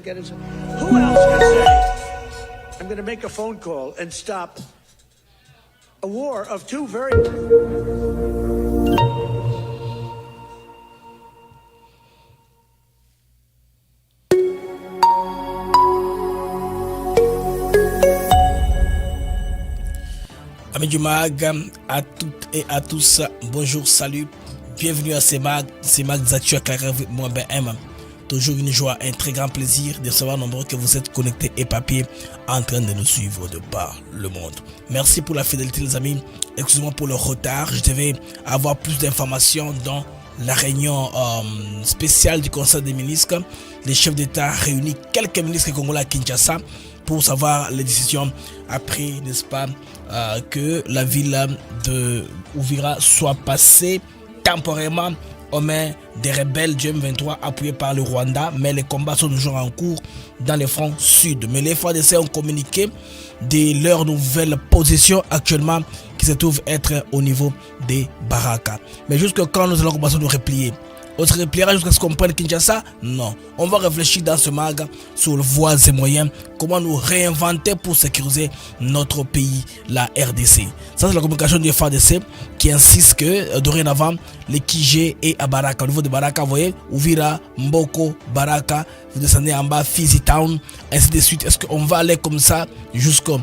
get his... Who else can say, I'm going to make a phone call and stop a war of two very... Amis du MAG, à toutes et à tous, bonjour, salut, bienvenue à ces MAG d'actu avec moi BM. Toujours une joie, un très grand plaisir de savoir nombreux que vous êtes connectés et papiers en train de nous suivre de par le monde. Merci pour la fidélité les amis, excusez-moi pour le retard, je devais avoir plus d'informations dans la réunion spéciale du Conseil des ministres. Les chefs d'État réunis quelques ministres congolais à Kinshasa pour savoir les décisions après, n'est-ce pas, que la ville de Uvira soit passée temporairement aux mains des rebelles du M23 appuyés par le Rwanda, mais les combats sont toujours en cours dans les fronts sud. Mais les FARDC ont communiqué de leur nouvelle position actuellement qui se trouve être au niveau des Baraka. Mais jusque quand nous allons commencer à nous replier? On se repliera jusqu'à ce qu'on prenne Kinshasa? Non. On va réfléchir dans ce mag sur les voies et moyens, comment nous réinventer pour sécuriser notre pays, la RDC. Ça, c'est la communication du FARDC qui insiste que dorénavant, les Kijé et à Baraka. Au niveau de Baraka, vous voyez, Uvira, Mboko, Baraka, vous descendez en bas, Fizi Town, ainsi de suite. Est-ce qu'on va aller comme ça jusqu'à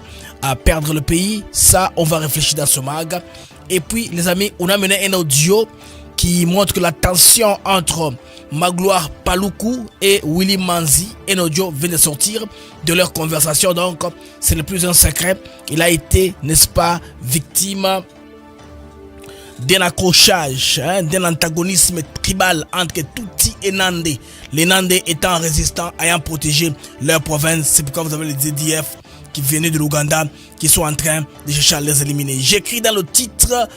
perdre le pays? Ça, on va réfléchir dans ce mag. Et puis, les amis, on a mené un audio qui montre que la tension entre Magloire Paluku et Willy Manzi et audio vient de sortir de leur conversation. Donc, c'est le plus un secret. Il a été, n'est-ce pas, victime d'un accrochage, d'un antagonisme tribal entre Tutsi et Nandé. Les Nandés étant résistants, ayant protégé leur province. C'est pourquoi vous avez les ZDF qui viennent de l'Ouganda, qui sont en train de chercher à les éliminer. J'écris dans le titre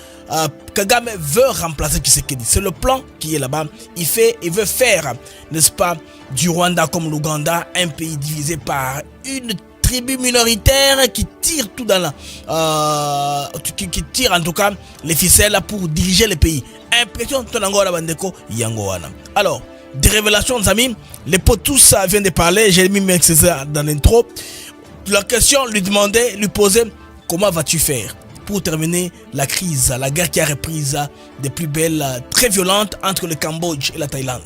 Kagame veut remplacer Tshisekedi. C'est le plan qui est là-bas. Il veut faire, n'est-ce pas, du Rwanda comme l'Ouganda, un pays divisé par une tribu minoritaire qui tire tout dans la... qui tire en tout cas les ficelles pour diriger le pays. Impression Tonangola Bandeko Yangoana. Alors, des révélations, les amis. Les potes tous viennent de parler. J'ai mis mes César dans l'intro. La question lui demandait, lui posait, comment vas-tu faire pour terminer la crise, la guerre qui a reprise des plus belles, très violentes entre le Cambodge et la Thaïlande.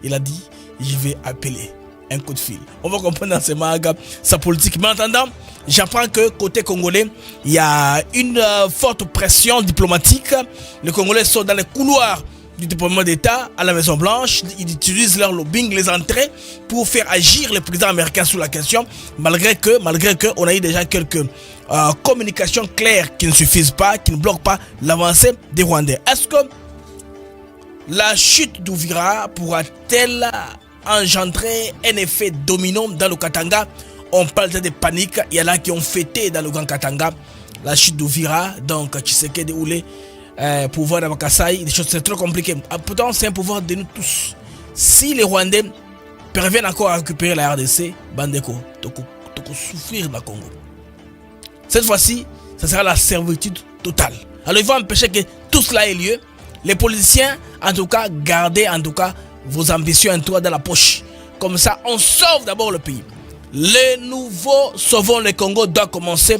Il a dit, je vais appeler un coup de fil. On va comprendre dans ce mag sa politique. Mais en attendant, j'apprends que côté congolais, il y a une forte pression diplomatique. Les Congolais sont dans les couloirs du département d'État à la Maison Blanche. Ils utilisent leur lobbying, les entrées pour faire agir le président américain sur la question, malgré que on a eu déjà quelques communications claires qui ne suffisent pas, qui ne bloquent pas l'avancée des Rwandais. Est-ce que la chute d'Uvira pourra-t-elle engendrer un effet domino dans le Katanga? On parle de panique. Il y en a qui ont fêté dans le Grand Katanga la chute d'Uvira, donc Tshisekedi Oulé, pouvoir de Makassai, des choses c'est trop compliqué. Pourtant, c'est un pouvoir de nous tous. Si les Rwandais parviennent encore à récupérer la RDC, Bandeko, toko souffrir dans le Congo. Cette fois-ci, ça sera la servitude totale. Alors, il faut empêcher que tout cela ait lieu. Les politiciens, en tout cas, gardez en tout cas vos ambitions en toi dans la poche. Comme ça, on sauve d'abord le pays. Les nouveaux Sauvons le Congo doit commencer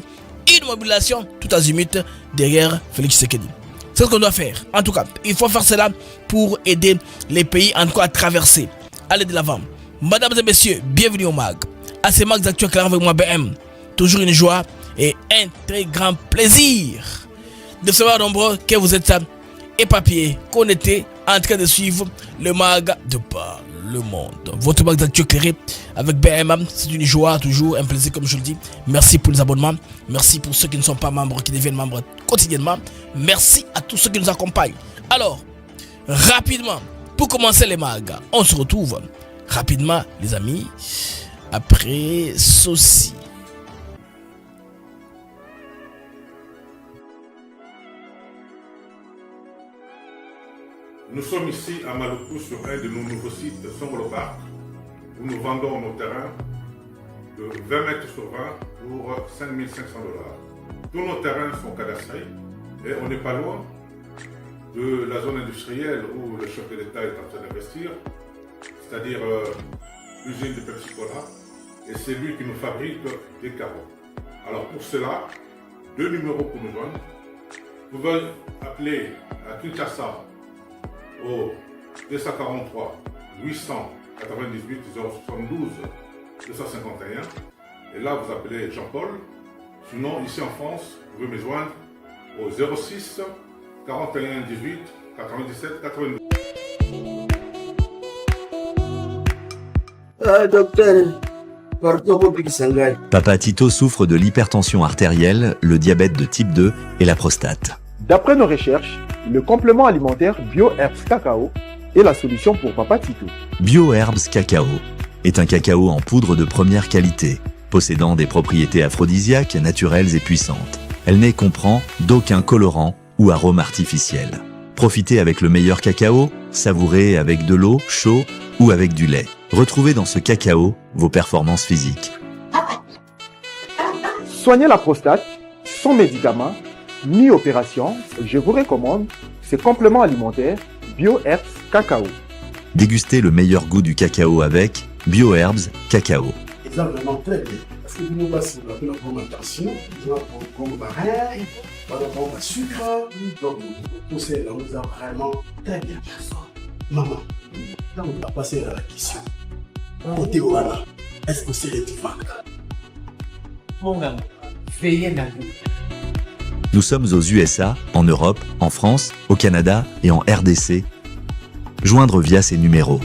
une mobilisation tout azimut derrière Félix Tshisekedi. C'est ce qu'on doit faire. En tout cas, il faut faire cela pour aider les pays en tout cas à traverser. Allez de l'avant. Mesdames et messieurs, bienvenue au MAG. À ces MAG d'actu avec moi BM. Toujours une joie et un très grand plaisir de savoir nombreux que vous êtes éparpillés, connectés, en train de suivre le MAG de par le monde. Votre MAG d'actu éclairé avec BM, c'est une joie, toujours un plaisir comme je le dis. Merci pour les abonnements, merci pour ceux qui ne sont pas membres, qui deviennent membres quotidiennement. Merci à tous ceux qui nous accompagnent. Alors, rapidement, pour commencer les MAG, on se retrouve rapidement les amis, après ceci. Nous sommes ici à Maluku sur un de nos nouveaux sites, Songolo Park, où nous vendons nos terrains de 20 mètres sur 20 pour 5 500 $. Tous nos terrains sont cadastrés et on n'est pas loin de la zone industrielle où le chef de l'État est en train d'investir, c'est-à-dire l'usine de Pepsi Cola, et c'est lui qui nous fabrique des carreaux. Alors pour cela, 2 numéros pour nous joindre. Vous pouvez appeler à Kinshasa au 243 898 072 251. Et là, vous appelez Jean-Paul. Sinon, ici en France, vous pouvez me joindre au 06 41 18 97 92. Docteur, pardon, Sangai. Papa Tito souffre de l'hypertension artérielle, le diabète de type 2 et la prostate. D'après nos recherches, le complément alimentaire BioHerbs Cacao est la solution pour Papa Tito. BioHerbs Cacao est un cacao en poudre de première qualité, possédant des propriétés aphrodisiaques, naturelles et puissantes. Elle n'est comprend d'aucun colorant ou arôme artificiel. Profitez avec le meilleur cacao, savourez avec de l'eau, chaud ou avec du lait. Retrouvez dans ce cacao vos performances physiques. Soigner la prostate, sans médicaments, ni opération, je vous recommande ce complément alimentaire BioHerbs Cacao. Dégustez le meilleur goût du cacao avec BioHerbs Cacao. Ils sont vraiment très bien. Parce que nous passons la fermentation, nous avons comme baril, nous avons le sucre, donc tout ça, là, nous avons vraiment très bien. Maman, là, on va passer à la question. Côté voilà, est-ce que c'est le divan? Mon gars, veillez dans nous. Nous sommes aux USA, en Europe, en France, au Canada et en RDC. Joindre via ces numéros.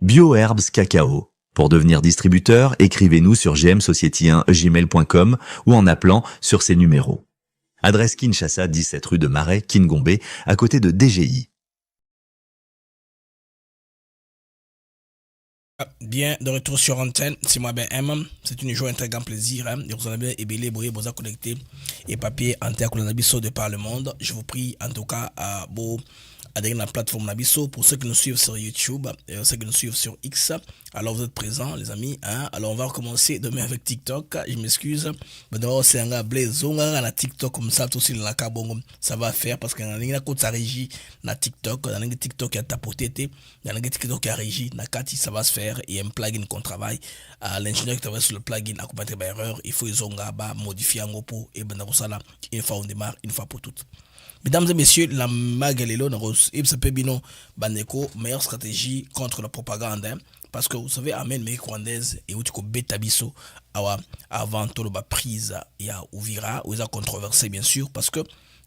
BioHerbs Cacao. Pour devenir distributeur, écrivez-nous sur gmsociety1gmail.com ou en appelant sur ces numéros. Adresse Kinshasa, 17 rue de Marais, Kingombe, à côté de DGI. Bien, de retour sur antenne, c'est moi Ben M. C'est une joie, un très grand plaisir. De vous en avez ébélé, boyé, vous a connecté et papier en terre de par le monde. Je vous prie en tout cas à beau adhérer à la plateforme Nabiso. Pour ceux qui nous suivent sur YouTube et ceux qui nous suivent sur X, alors vous êtes présents les amis, hein? Alors on va recommencer demain avec TikTok. Je m'excuse, mais d'abord c'est un gars blaze on a TikTok comme ça tout aussi la kabongo ça va faire parce que dans côté ça régit na TikTok, dans le TikTok a tapoté, dans le TikTok a régi na kati ça va se faire. Il y a un plugin qu'on travaille à l'ingénieur qui travaille sur le plugin à combattre les erreurs, il faut ils ont modifier en gros et ben ça là une fois on démarre une fois pour toutes. Mesdames et messieurs, la Magalelo, meilleure stratégie contre la propagande. Hein, parce que vous savez, Amen, mais rwandaise, et où tu peux bêta biso, avant tout le prise, il y a Ouvira, où ils ont controversé, bien sûr, parce que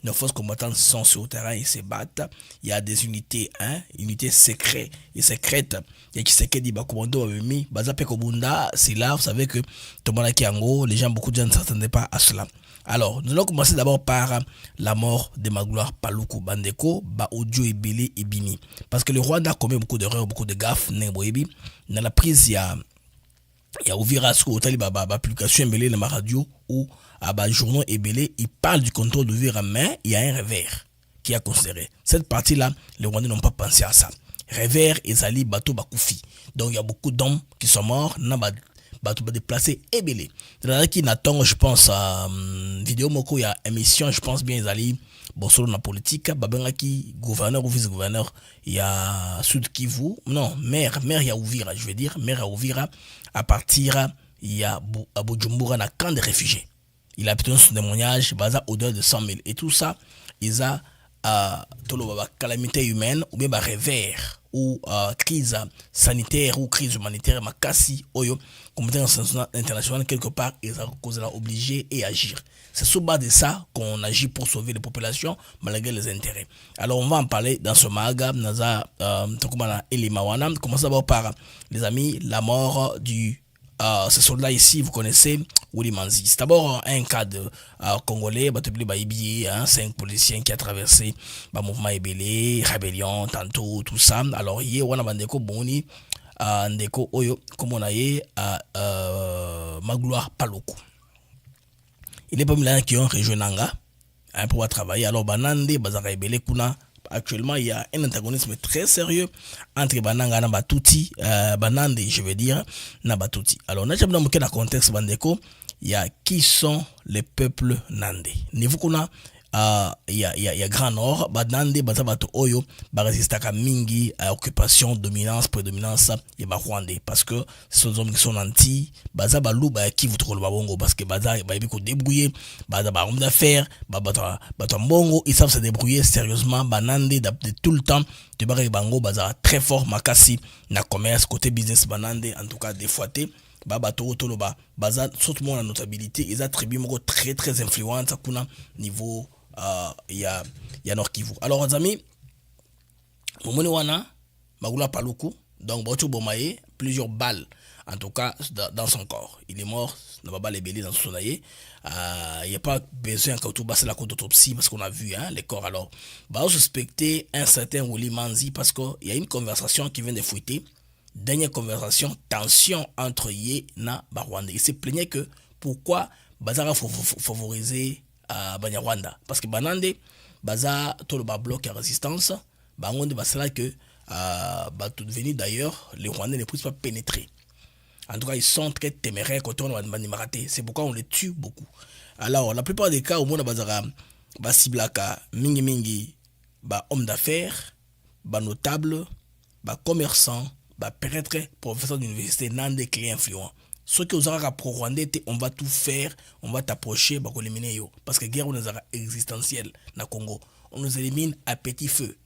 nos forces combattantes sont sur le terrain et se battent. Il y a des unités, hein, unités secrètes et secrètes. Il y a qui sait que dit, commando avait mis, Kobunda, c'est là, vous savez que tout le monde qui en gros, les gens, beaucoup de gens ne s'attendaient pas à cela. Alors, nous allons commencer d'abord par la mort de Magloire Paluku Bandeko, Audio et Bélé et Bini. Parce que le Rwanda a commis beaucoup d'erreurs, beaucoup de gaffes, dans la prise, il y a Ouvira sur l'application Bélé dans ma radio ou à journaux et Bélé, il parle du contrôle d'Ouvira, mais il y a un revers qui a considéré. Cette partie-là, les Rwandais n'ont pas pensé à ça. Revers et Zali Bato Bakoufi. Donc, il y a beaucoup d'hommes qui sont morts, bateau déplacé et belé. Dans qui n'attend, je pense, vidéo moko, il y a émission, je pense bien, ils allaient, bon, selon la politique, babengaki, gouverneur ou vice-gouverneur, il y a Sud Kivu, non, maire, il y a Ouvira, je veux dire, maire à Ouvira, à partir, il y a à Bujumbura, dans camp de réfugiés. Il a obtenu son témoignage, basé au-delà de 100 000. Et tout ça, ils ont, calamité humaine, ou bien, revers, ou crise sanitaire, ou crise humanitaire, makasi, oyo, communauté internationale, quelque part, ils sont obligés et agir. C'est sous bas de ça qu'on agit pour sauver les populations, malgré les intérêts. Alors, on va en parler dans ce maga, Naza, Elimawana. Commençons d'abord par, les amis, la mort du ce soldat ici, vous connaissez Willy Manzi. C'est d'abord un cas de Congolais, hein, 5 policiers qui a traversé le mouvement Ebélé, rébellion, tantôt, tout ça. Alors, il y a Bandeko Boni, Ndeko Oyo, comme on a eu Magloire Paluku. Il est pas mis là qui ont rejoint Nanga pour travailler. Alors, Banande, Bazara Ebélé, Kuna, actuellement il y a un antagonisme très sérieux entre Bananga et Batuti, Banande je veux dire, na Batuti. Alors, on a dans le contexte bandeko, il y a qui sont les peuples nandé. Niveau qu'on a il y a Grand Nord, Banande, Bazabato Oyo, Barazistaka Mingi, occupation, dominance, prédominance, et Rwandais. Parce que ce sont des hommes qui sont nantis, Bazabalou, qui vous trouvez le Babongo, parce que Baza, il faut débrouiller, Baza, homme d'affaires, Mbongo, ils savent se débrouiller sérieusement, Banande, de tout le temps, de Barre Bango, Baza, très fort, Makasi, na commerce, côté business, Banande, en tout cas, des fois, Toloba, Baza, surtout la notabilité, ils attribuent très très influente, à niveau il y a Nord Kivu. Alors les amis, Momoni wana Magula Paluku, donc Bocho Bomaye, plusieurs balles en tout cas dans son corps. Il est mort, n'a pas balle ébélé dans son soleil. Il n'y a pas besoin que tout basse la côte d'autopsie parce qu'on a vu les corps. Alors, on suspecter un certain Willy Manzi parce qu'il y a une conversation qui vient de fuiter. Dernière conversation, tension entre Yé et Rwanda. Il se plaignait que pourquoi Bazara favoriser Banyarwanda. Parce que Banande, Baza, tout le bloc à résistance, Bangonde, Basala que, tout devenu d'ailleurs, les Rwandais ne puissent pas pénétrer. En tout cas, ils sont très téméraires quand on va Maraté. C'est pourquoi on les tue beaucoup. Alors, la plupart des cas, au monde, Bazara, Basiblaka, Mingi Mingi, homme d'affaires, notable, commerçant, prêtre, professeur d'université, Nande, clé influent. Ce que vous aurez pro-rwandais, on va tout faire, on va t'approcher, on va éliminer. Parce que la guerre est existentielle dans le Congo. On nous élimine à petit feu.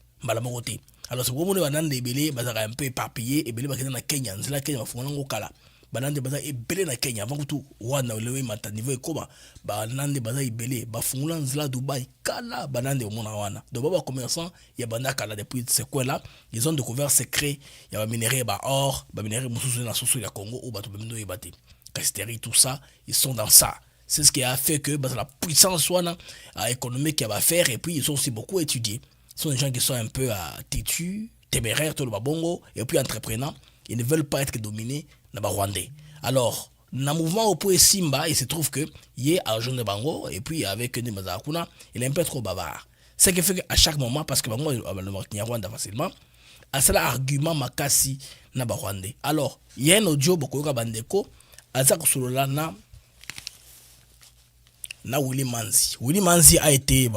Alors, si vous avez un peu éparpillé, et vous avez Kenya, c'est la Kenya, vous avez Banande baza ebele na Kenya avant que tout Rwanda lewe mata niveau ekoma banande baza ebele ba fungula nzela Dubaï kala banande au mona wana donc baba commerçant ya banda kala depuis ce coin là ils ont découvert secret ya ba minerai ba or ba minerai mususu na soso ya Congo ou bato bendo yebate Casteri tout ça ils sont dans ça. C'est ce qui a fait que la puissance économique qu'il va faire et puis ils ont aussi beaucoup étudié. Ce sont des gens qui sont un peu têtus, téméraires, tout le babongo et puis entreprenants. Ils ne veulent pas être dominés dans le Rwandais. Alors, dans le mouvement au point Simba, il se trouve que il est à Jean de Bango et puis avec des Mazakuna, il est un peu trop bavard. Ce qui fait qu'à chaque moment, parce que Bango le Rwanda facilement, à cela argument makasi na Rwandais. Alors, il y a un audio beaucoup de bandeko, Azak Solola na Willy Manzi. Willy Manzi a été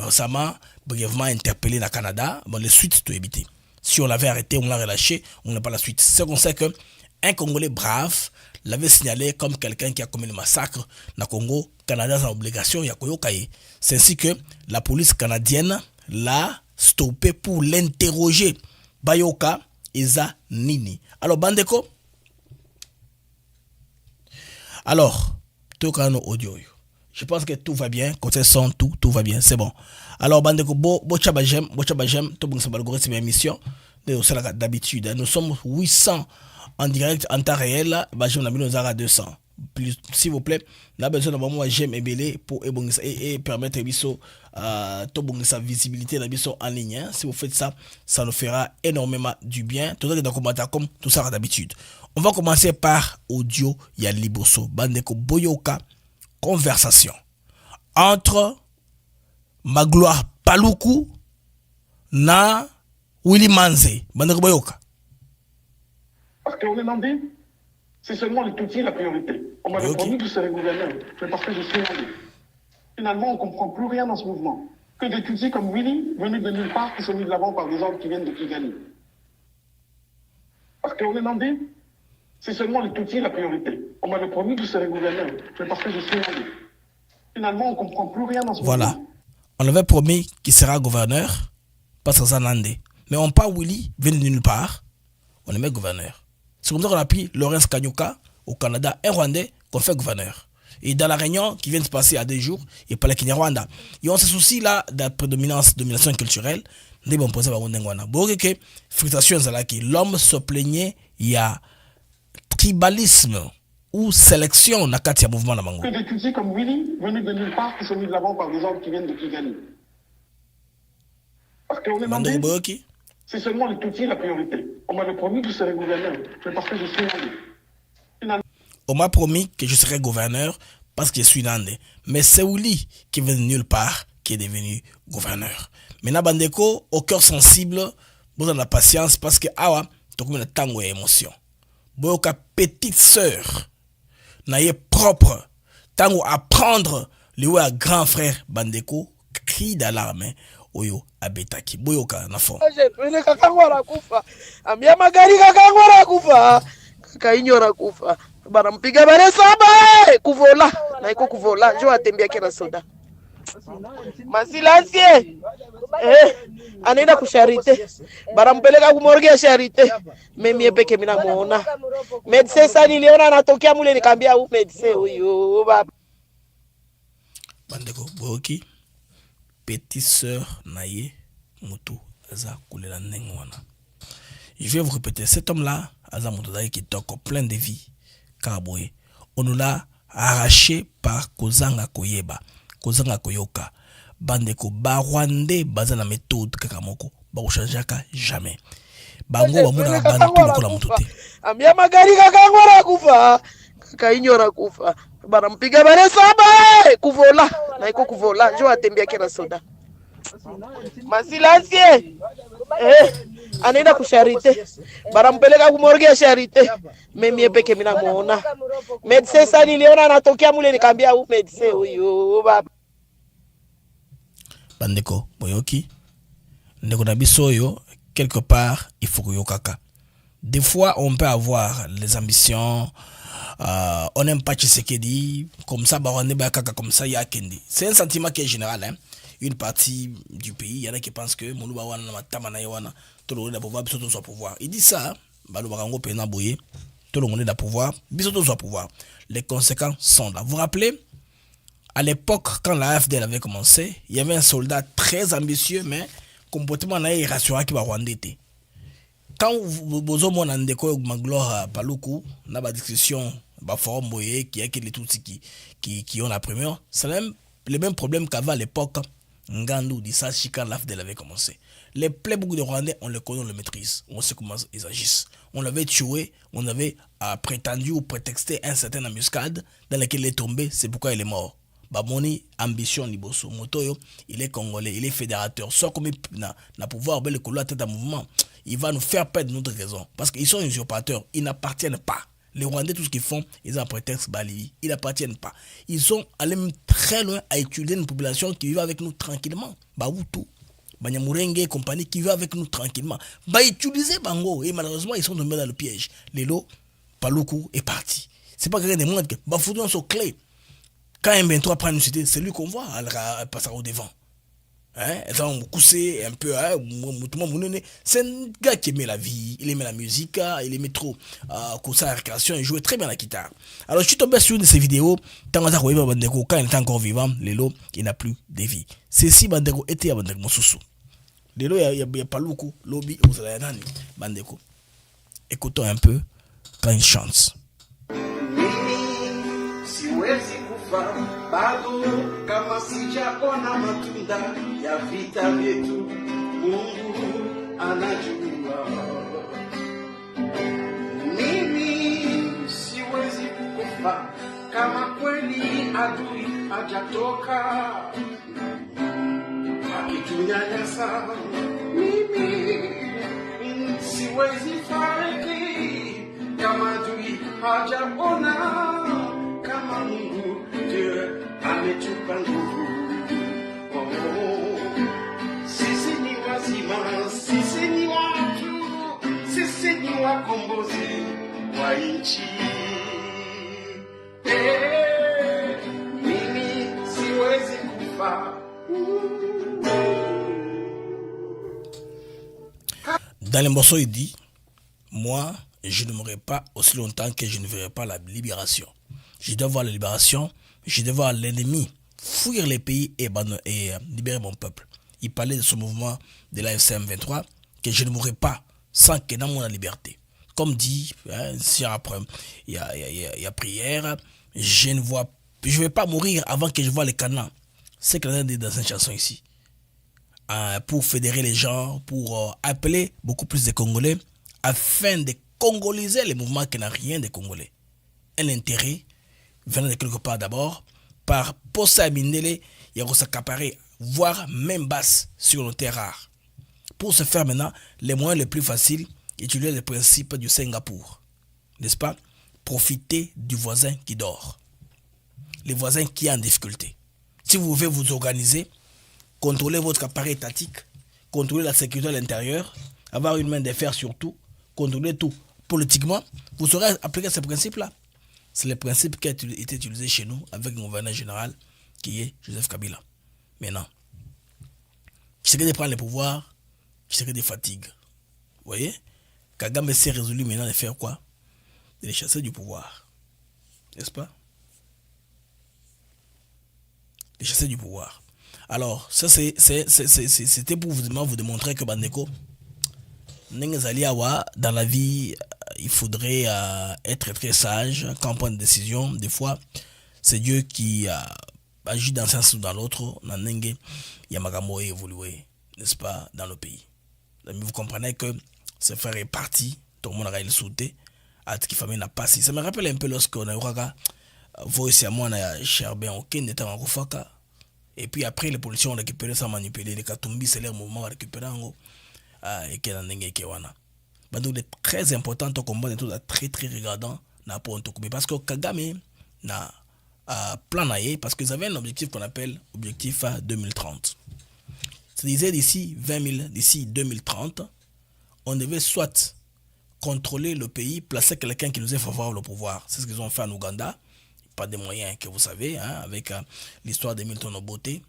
récemment brièvement interpellé dans le Canada. Bon, les suites, tu éviter. Si on l'avait arrêté, on l'a relâché, on n'a pas la suite. C'est qu'on sait qu'un Congolais brave l'avait signalé comme quelqu'un qui a commis le massacre dans le Congo. Canada a obligation, il y a Koyokaye. C'est ainsi que la police canadienne l'a stoppé pour l'interroger. Bayoka Eza Nini. Alors, Bandeko. Alors, tout le monde audio. Je pense que tout va bien, côté son, tout va bien, c'est bon. Alors, Bandeko, Bochabajem, tout le monde c'est ma émission. D'habitude, nous sommes 800 en direct, en temps réel. Bajem, nous avons 200. Plus, s'il vous plaît, nous avons besoin de moi, j'aime et pour et permettre sa visibilité en ligne. Hein. Si vous faites ça, ça nous fera énormément du bien. Tout ça, comme tout ça d'habitude. On va commencer par audio Yaliboso. Bandeko Boyoka. Conversation entre Magloire Paluku na Willy Manzi. Bandeko Boyoka. Parce qu'on est mandé, c'est seulement les Tutsis la priorité. On m'avait promis que je serais gouverneur, mais parce que je suis mandé. Finalement, on ne comprend plus rien dans ce mouvement. Que des Tutsis comme Willy, venus de nulle part, qui sont mis de l'avant par des hommes qui viennent de Kigali. Parce qu'on est mandé, c'est seulement les Tutsis la priorité. On m'avait promis que je serais gouverneur, mais parce que je suis mandé. Finalement, on ne comprend plus rien dans ce mouvement. Voilà. On avait promis qu'il sera gouverneur parce que ça n'andait. Mais on parle Willy, vient de nulle part, on le met gouverneur. C'est comme ça qu'on a pris Laurence Kanyuka au Canada, un Rwandais qu'on fait gouverneur. Et dans la réunion qui vient de se passer à 2 jours, il parlait qu'il y a Rwanda. Et on se soucie là de la domination culturelle. Nous avons posé Rwanda. Bon, que frustration, l'homme se plaignait, il y a tribalisme ou sélection dans le mouvement. Que des Tutsis comme Willy, venus de nulle part, qui sont mis de l'avant par des hommes qui viennent de Kigali. Parce qu'on est mandé, c'est seulement les Tutsis la priorité. On m'avait promis que je serais gouverneur, mais parce que je suis mandé. On m'a promis que je serais gouverneur parce que je suis nandé. Mais c'est Willy qui vient de nulle part qui est devenu gouverneur. Maintenant, bandeko, au cœur sensible, vous avez la patience parce que awa, tu as tango et émotion. Boyoka petite sœur, naye propre, tango apprendre le à grand frère bandeko, cri d'alarme, oyo abetaki. Boyoka na fond. Kakangwara kufa. Ambia magari kakangwara kufa. Kakainyora kufa. Banampiga bare saba kuvola. Na iko kuvola, njoo atembea kila soda. Masilasie. Anaenda kusharite. Banampeleka kumorge ya sharite. Mimi peke mimi namuona. Medecin sasa niliona anatokea mule nikamwambia huyu medecin huyo baba. Bandeko boyoki petite sœur naye mutu aza kulela nengwana. Je vais vous répéter, cet homme-là, aza mutu daye qui toko plein de vie. Kaboye, on nous l'a arraché par kozanga koyeba, kozanga koyoka. Bandeko ba Rwandais baza na méthode kaka moko, ba changeaka jamais. Bango ba mona bantu lokola mutu te. Ambia magari kakangwara kufa. Kakainyora kufa. Banampiga bare saba kuvola. Na iko kuvola, njoo atembea kila soda. Masilasie. Anaenda kusharite. Banampeleka kumorge ya sharite. Mimi peke mimi namuona. Medecin sasa niliona anatokea mule nikamwambia huyu medecin huyo baba. Bandeko boyoki ndeko na biso yo quelque part il faut kaka. Des fois on peut avoir les ambitions on n'aime pas Tshisekedi comme ça Barwande Bakaka comme ça ya kendi. C'est un sentiment qui est général hein. Une partie du pays, il y en a qui pensent que mon wana matama na yawana tout le monde a pouvoir biso soit pouvoir. Il dit ça balo barango pena boye tout le monde a pouvoir biso soit pouvoir. Les conséquences sont là. Vous vous rappelez à l'époque, quand la AFDL avait commencé, il y avait un soldat très ambitieux, mais comportement n'a irrationnel qui va Rwandais. Quand vous avez un décor Magloire Paluku, on a une discussion, forum boye qui a les Tutsis qui ont la première, c'est le même problème qu'avait à l'époque Ngandou dit ça quand l'AFDL avait commencé. Les plaies beaucoup de Rwandais, on les connaît, on les maîtrise, on sait comment ils agissent. On l'avait tué, on avait prétendu ou prétexté un certain embuscade dans laquelle il est tombé, c'est pourquoi il est mort. Bamoni ambition liboso motoyo il est congolais, il est fédérateur, soit comme il n'a pouvoir le couloir à tête d'un mouvement, il va nous faire perdre notre raison parce qu'ils sont usurpateurs, ils n'appartiennent pas. Les Rwandais, tout ce qu'ils font, ils ont un prétexte bali, ils n'appartiennent pas. Ils sont allés même très loin à utiliser une population qui vit avec nous tranquillement. Baoutou, Banyamurenge et compagnie qui vit avec nous tranquillement. Utiliser Bango et malheureusement ils sont tombés dans le piège. Lelo Paluku est parti. C'est pas quelqu'un de moins que Bafoudoun sont clés. Quand M23 prend une cité, c'est lui qu'on voit, elle passe au devant. Hein? Un peu, c'est un gars qui aimait la vie, il aimait la musique, il aimait trop la récréation, il jouait très bien la guitare. Alors je suis tombé sur une de ces vidéos, quand il était encore vivant, Lelo, il n'a plus de vie. Ceci, Bandeko, était à Bandeko Mosusu. Lelo, il n'y a pas beaucoup, lobby, vous allez Bandeko. Écoutons un peu quand il chante. Bado kama sijaona matunda ya vita vyetu, Mungu anajua. Mimi siwezi kukufa kama kweli adui hajatoka akitunyanyasa. Mimi siwezi fariki kama adui hajaona, kama Mungu ametupa nguvu. Sisi ni wazima, sisi ni watu, sisi ni wakombozi wa nchi. Mimi siwezi kufa. Dans les morceaux, il dit, moi, je ne mourrai pas aussi longtemps que je ne verrai pas la libération. Je dois voir la libération, je dois voir l'ennemi fuir les pays et libérer mon peuple. Il parlait de ce mouvement de la FCM23, que je ne mourrai pas sans que dans mon liberté. Comme dit, après, il y a prière, je ne vais pas mourir avant que je vois les canons. C'est ce qu'il dit dans une chanson ici. Pour fédérer les gens, pour appeler beaucoup plus de Congolais, afin de congoliser les mouvements qui n'ont rien de Congolais. Un intérêt venant de quelque part d'abord, par Posa Mindele, il y a s'accaparer voire même basse sur nos terres rares. Pour ce faire maintenant, les moyens les plus faciles, utiliser le principe du Singapour. N'est-ce pas? Profitez du voisin qui dort. Les voisins qui est en difficulté. Si vous pouvez vous organiser, contrôler votre appareil étatique, contrôler la sécurité à l'intérieur, avoir une main de fer surtout, contrôler tout politiquement, vous saurez appliquer ce principe-là. C'est le principe qui a été utilisé chez nous avec le gouverneur général qui est Joseph Kabila. Maintenant, Tshisekedi prend le pouvoir, Tshisekedi fatigue. Vous voyez? Kagame s'est résolu maintenant de faire quoi? De les chasser du pouvoir. N'est-ce pas? Les chasser du pouvoir. Alors, ça c'était pour vous démontrer que Bandeko, dans la vie, il faudrait être très sage quand on prend une décision. Des fois, c'est Dieu qui agit dans un sens ou dans l'autre. Il y a Magamo évolué, n'est-ce pas, dans le pays. Vous comprenez que ce frère est parti, tout le monde a sauté, famille n'a pas si. Ça me rappelle un peu lorsqu'on a eu voice à moi, on a Cherbin, aucun n'était en Rufaka. Et puis après, les policiers ont récupéré sans manipuler. Les Katumbi, c'est leur mouvement récupéré en haut. Et qu'il y a un donc, c'est très important de combattre tout très très regardant parce que Kagame n'a plan parce qu'ils avaient un objectif qu'on appelle objectif 2030. C'est-à-dire d'ici 2030, on devait soit contrôler le pays, placer quelqu'un qui nous est favorable au pouvoir. C'est ce qu'ils ont fait en Ouganda. Pas des moyens que vous savez, hein, avec l'histoire de Milton Obote et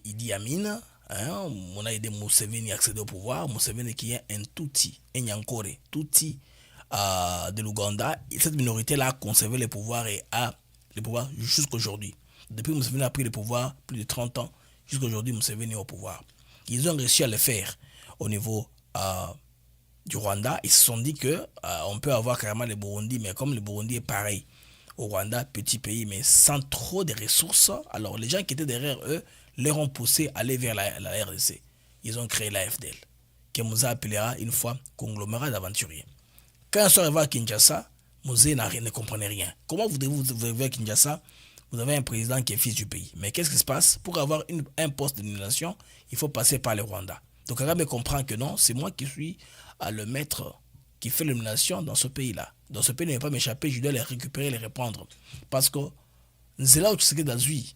Idi Amin. Hein, on a aidé Museveni à accéder au pouvoir. Museveni qui est un Tutsi, un Nyankore, Tutsi de l'Ouganda. Cette minorité-là a conservé le pouvoir et a le pouvoir jusqu'aujourd'hui. Depuis Museveni a pris le pouvoir, plus de 30 ans, jusqu'aujourd'hui Museveni est au pouvoir. Ils ont réussi à le faire au niveau du Rwanda. Ils se sont dit que on peut avoir carrément le Burundi, mais comme le Burundi est pareil au Rwanda, petit pays, mais sans trop de ressources, alors les gens qui étaient derrière eux leur ont poussé à aller vers la RDC. Ils ont créé la FDL, que Moussa appellera une fois conglomérat d'aventuriers. Quand ils sont arrivés à Kinshasa, Moussa ne comprenait rien. Comment vous arrivez à Kinshasa? Vous avez un président qui est fils du pays. Mais qu'est-ce qui se passe? Pour avoir un poste de nomination, il faut passer par le Rwanda. Donc Kagame comprend que non, c'est moi qui suis le maître qui fait l'élimination dans ce pays-là. Dans ce pays, il ne va pas m'échapper, je dois les récupérer, les reprendre. Parce que c'est là où tu sais que d'azui.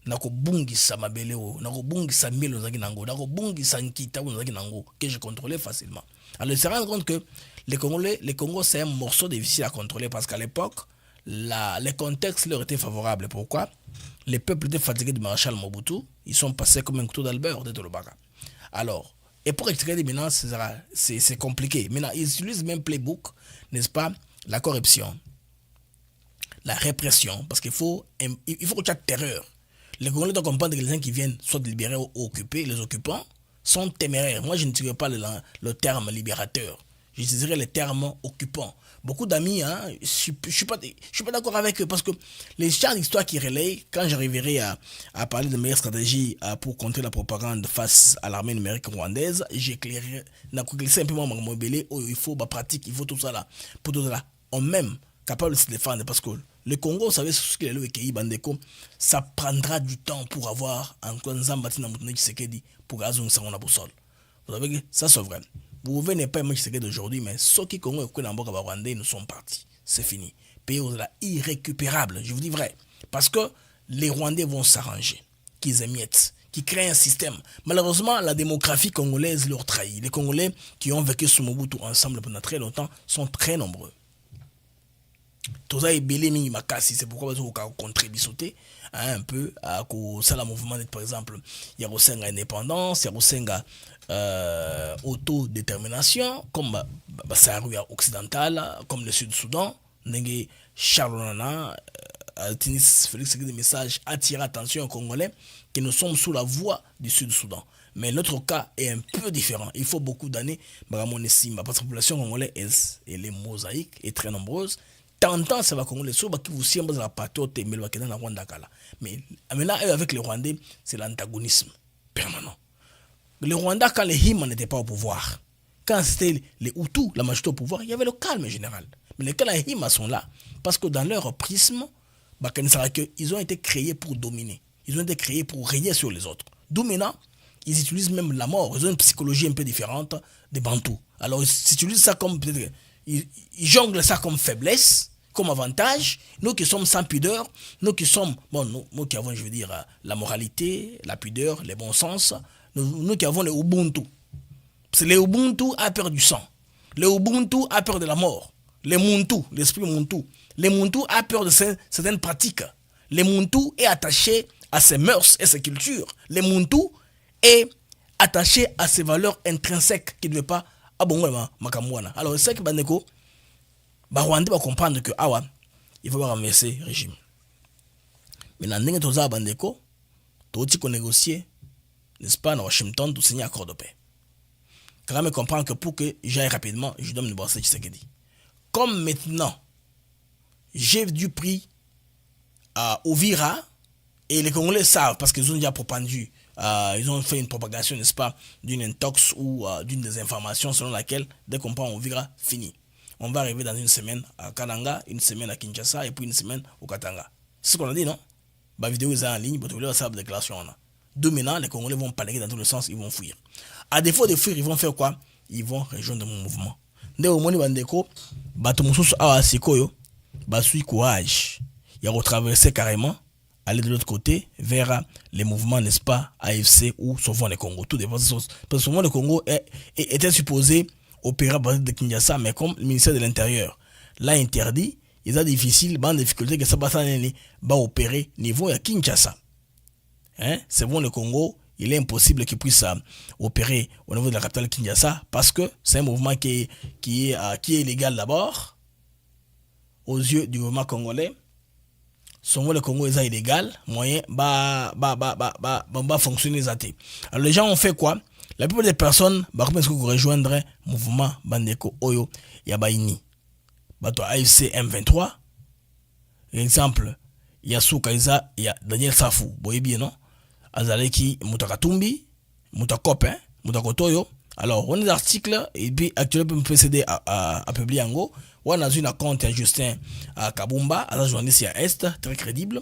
Nakobungisa mabeleo, nakobungisa milo nzaki nango, nakobungisa nkita nzaki nango que je contrôlais facilement. Alors il se rend compte que le Congo c'est un morceau difficile à contrôler parce qu'à l'époque les contextes leur étaient favorables. Pourquoi? Les peuples étaient fatigués du maréchal Mobutu, ils sont passés comme un couteau d'Albert de Tolobaka. Alors, et pour extraire maintenant c'est compliqué. Maintenant ils utilisent même playbook, n'est-ce pas? La corruption, la répression, parce qu'il faut qu'il y ait terreur. Les Congolais doivent comprendre que les gens qui viennent soit libérer ou occuper, les occupants, sont téméraires. Moi, je ne dirais pas le terme libérateur. J'utiliserais le terme occupant. Beaucoup d'amis, hein, je suis pas d'accord avec eux parce que les champs d'histoire qui relayent, quand j'arriverai à parler de meilleures stratégies pour contrer la propagande face à l'armée numérique rwandaise, j'éclairerai un peu mon belé, il faut pratique, il faut tout ça là. Pour tout ça là, on même capable de se défendre parce que le Congo, vous savez ce qu'il est le Bandeko, ça prendra du temps pour avoir un Nzambati Namutune Tshisekedi pour gazer une seconde boussole. Vous savez que ça c'est vrai. Vous pouvez ne pas aimer Tshisekedi d'aujourd'hui, mais ceux qui Congo et Kounamboka Rwandais nous sont partis. C'est fini. Pays irrécupérable, je vous dis vrai. Parce que les Rwandais vont s'arranger, qu'ils émiettent, qui créent un système. Malheureusement, la démographie congolaise leur trahit. Les Congolais qui ont vécu sous Mobutu ensemble pendant très longtemps sont très nombreux. Tout ça est belé mingi makasi, c'est pourquoi vous avez contribué un peu à ça le mouvement par exemple il y a aussi indépendance, il y a aussi autodétermination comme Sahara occidentale, comme le Sud-Soudan, Charles Nana Félix des messages attirer attention aux Congolais que nous sommes sous la voie du Sud-Soudan. Mais notre cas est un peu différent. Il faut beaucoup d'années parce que la population congolaise elle est mosaïque et très nombreuse. Tant ça va Congolais qui vous siembent la patate mais le Rwanda Rwanda kala. Mais maintenant avec les Rwandais, c'est l'antagonisme permanent. Le Rwanda quand les Hima n'étaient pas au pouvoir, quand c'était les Hutus la majorité au pouvoir, il y avait le calme général. Mais quand les Hima sont là parce que dans leur prisme, ils ont été créés pour dominer. ils ont été créés pour régner sur les autres. D'où maintenant, ils utilisent même la mort. Ils ont une psychologie un peu différente des Bantous. Alors, ils utilisent ça comme peut-être, ils jonglent ça comme faiblesse, comme avantage. Nous qui sommes sans pudeur, nous qui sommes, bon, nous qui avons, je veux dire, la moralité, la pudeur, le bon sens, nous qui avons le Ubuntu. C'est le Ubuntu a peur du sang. Le Ubuntu a peur de la mort. Le Muntu, l'esprit Muntu. Le Muntu a peur de certaines pratiques. Le Muntu est attaché à ses mœurs et ses cultures. Le Muntu est attaché à ses valeurs intrinsèques qui ne veut pas abonner makamwana. Alors c'est que Bandeko, Rwanda va comprendre que il faut renverser le régime. Mais dans le cas de Bandeko, tout ce qu'on négocie, n'est-ce pas, dans Washington, tout signer accord de paix. Quand même comprendre que pour que j'aille rapidement, je dois me brasser Tshisekedi. Comme maintenant, j'ai du prix à Uvira, et les Congolais savent, parce qu'ils ont déjà propendu, ils ont fait une propagation, n'est-ce pas, d'une intox ou d'une désinformation selon laquelle, dès qu'on prend Uvira, fini. On va arriver dans une semaine à Kananga, une semaine à Kinshasa, et puis une semaine au Katanga. C'est ce qu'on a dit, non? La vidéo est en ligne, vous voulez savoir la déclaration. Deux maintenant, les Congolais vont paniquer dans tous les sens, ils vont fuir. À défaut de fuir, ils vont faire quoi? Ils vont rejoindre mon mouvement. Dès au moment où Bandeko, Batomousous a Sikoyo, Basui courage. Il a retraversé carrément, aller de l'autre côté, vers les mouvements, n'est-ce pas, AFC ou souvent le Congo. Tout dépend. Parce que souvent le Congo était supposé opérer à partir de Kinshasa, mais comme le ministère de l'Intérieur l'a interdit, il est difficile, en difficulté que ça va opérer niveau à Kinshasa. C'est bon, le Congo, il est impossible qu'il puisse opérer au niveau de la capitale Kinshasa parce que c'est un mouvement qui est illégal d'abord aux yeux du gouvernement congolais. Souvent le Congo est illégal, moyen va fonctionner zaté. Alors les gens ont fait quoi? La plupart des personnes comment est-ce que vous rejoindre le mouvement Bandeko Oyo Yabaini. Bato AFC M23. Exemple, il y a Soukaiza, il y a Daniel Safou, boye bien non? Azaleki Moutakatumbi, Moutakope, Moutakotoyo. Alors, on a des articles, et puis actuellement, on peut procéder à publier en gros. On a un compte à Justin Kabumba, à la journaliste à Est, très crédible.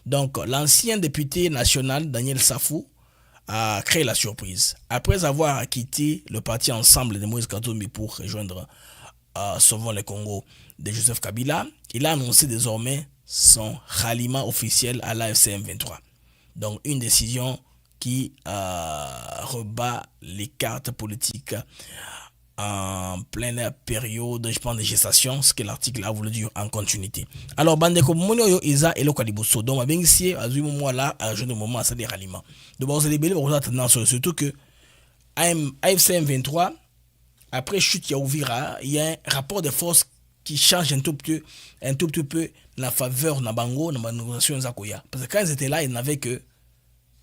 Donc, l'ancien député national, Daniel Safou, a créé la surprise. Après avoir quitté le parti Ensemble de Moïse Katumbi pour rejoindre Sauvons le Congo de Joseph Kabila, il a annoncé désormais son ralliement officiel à l'AFC M23. Donc une décision qui rebat les cartes politiques en pleine période, je pense, de gestation, ce que l'article a voulu dire en continuité. Alors, Bandeko Monyo Isa et le Kalibuso. Donc, à Bengissi, à ce moment-là, à un moment, ça des ralliements. Donc, vous avez des tendance, surtout que AFC M23, après chute, il y a Uvira, il y a un rapport de force qui change un tout petit peu la faveur de Bango, dans la négociation Zakoya. Parce que quand ils étaient là, ils n'avaient que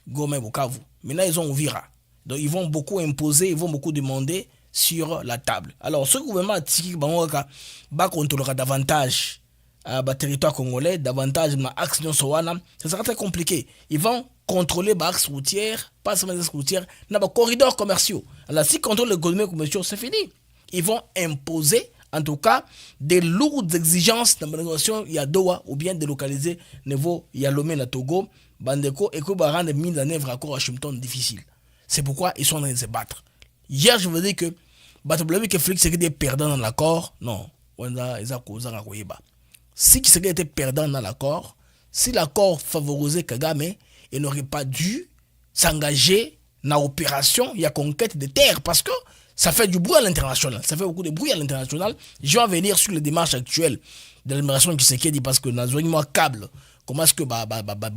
Goma et Bukavu. Maintenant, ils ont Uvira. Donc, ils vont beaucoup imposer, ils vont beaucoup demander sur la table. Alors, ce gouvernement va contrôler davantage le territoire congolais, davantage l'axe de Sowana. Ça sera très compliqué. Ils vont contrôler l'axe routier, pas seulement l'axe routier, mais les corridors commerciaux. Alors, s'ils contrôlent les corridors commerciaux, c'est fini. Ils vont imposer, en tout cas, des lourdes exigences dans la négociation. Il y a Doha ou bien délocaliser niveau Yalomé, la Togo, Bandeko, et que va rendre mise en œuvre à Washington difficile. C'est pourquoi ils sont en train de se battre. Hier, je veux dire que que Félix Tshisekedi est perdant dans l'accord. Non, si Tshisekedi était perdant dans l'accord, si l'accord favorisait Kagame, il n'aurait pas dû s'engager dans l'opération, il y a conquête de terre, parce que ça fait du bruit à l'international. Ça fait beaucoup de bruit à l'international. Je vais venir sur les démarches actuelles de l'administration Tshisekedi, parce que dans un câble, comment est-ce que